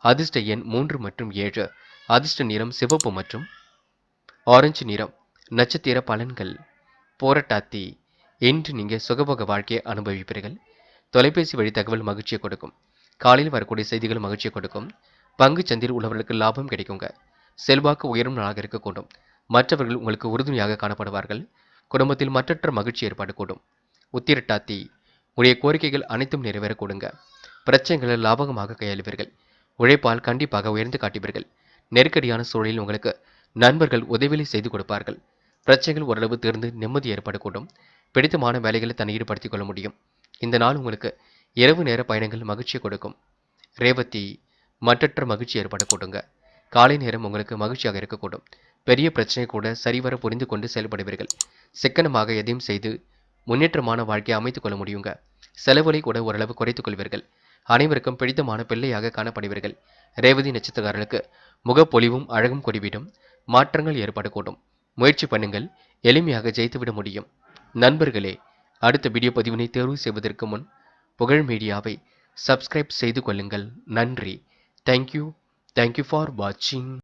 அதிர்ஷ்ட எண் 3 மற்றும் 7. அதிர்ஷ்ட நிறம் சிவப்பு மற்றும் ஆரஞ்சு நிறம். நட்சத்திர பலன்கள். போராட்டாத்தி. இன்று நீங்க சுகபோக வாழ்க்கையை அனுபவிப்பீர்கள். தொலைபேசி வழி தகவல் மகிழ்ச்சியை கொடுக்கும். காலையில் வரக்கூடிய செய்திகள் மகிழ்ச்சியை கொடுக்கும். பங்கு சந்தையில் உள்ளவர்களுக்கு லாபம் கிடைக்குங்க. செல்வாக்கு உயரும் நாளாக இருக்கக்கூடும். மற்றவர்கள் உங்களுக்கு உறுதுணையாக காணப்படுவார்கள். குடும்பத்தில் மற்றற்ற மகிழ்ச்சி ஏற்பாடு கூடும். உத்திரட்டாத்தி. உடைய கோரிக்கைகள் அனைத்தும் நிறைவேற கொடுங்க. பிரச்சனைகளை லாபகமாக கையாளுவீர்கள். உழைப்பால் கண்டிப்பாக உயர்ந்து காட்டுவீர்கள். நெருக்கடியான சூழலில் உங்களுக்கு நண்பர்கள் உதவிகளை செய்து கொடுப்பார்கள். பிரச்சனைகள் ஓரளவு தீர்ந்து நிம்மதி ஏற்படக்கூடும். பிடித்தமான வேலைகளை தன்னை ஈடுபடுத்திக் கொள்ள முடியும். இந்த நாள் உங்களுக்கு இரவு நேர பயணங்கள் மகிழ்ச்சியை கொடுக்கும். ரேவதி. மற்றற்ற மகிழ்ச்சி ஏற்படக்கூடுங்க. காலை நேரம் உங்களுக்கு மகிழ்ச்சியாக இருக்கக்கூடும். பெரிய பிரச்சனை கூட சரிவர புரிந்து கொண்டு செயல்படுவீர்கள். சிக்கனமாக எதையும் செய்து முன்னேற்றமான வாழ்க்கையை அமைத்துக் கொள்ள முடியுங்க. செலவுகளை கூட ஓரளவு குறைத்துக் கொள்வீர்கள். அனைவருக்கும் பிடித்தமான பிள்ளையாக காணப்படுவீர்கள். ரேவதி நட்சத்திரக்காரர்களுக்கு முகப்பொலிவும் அழகும் கூடிவிடும். மாற்றங்கள் ஏற்படக்கூடும். முயற்சி பண்ணுங்கள். எளிமையாக ஜெயித்துவிட முடியும். நண்பர்களே, அடுத்த வீடியோ பதிவினை தேர்வு செய்வதற்கு முன் புகழ் மீடியாவை சப்ஸ்கிரைப் செய்து கொள்ளுங்கள். நன்றி. தேங்க்யூ ஃபார் வாட்சிங்.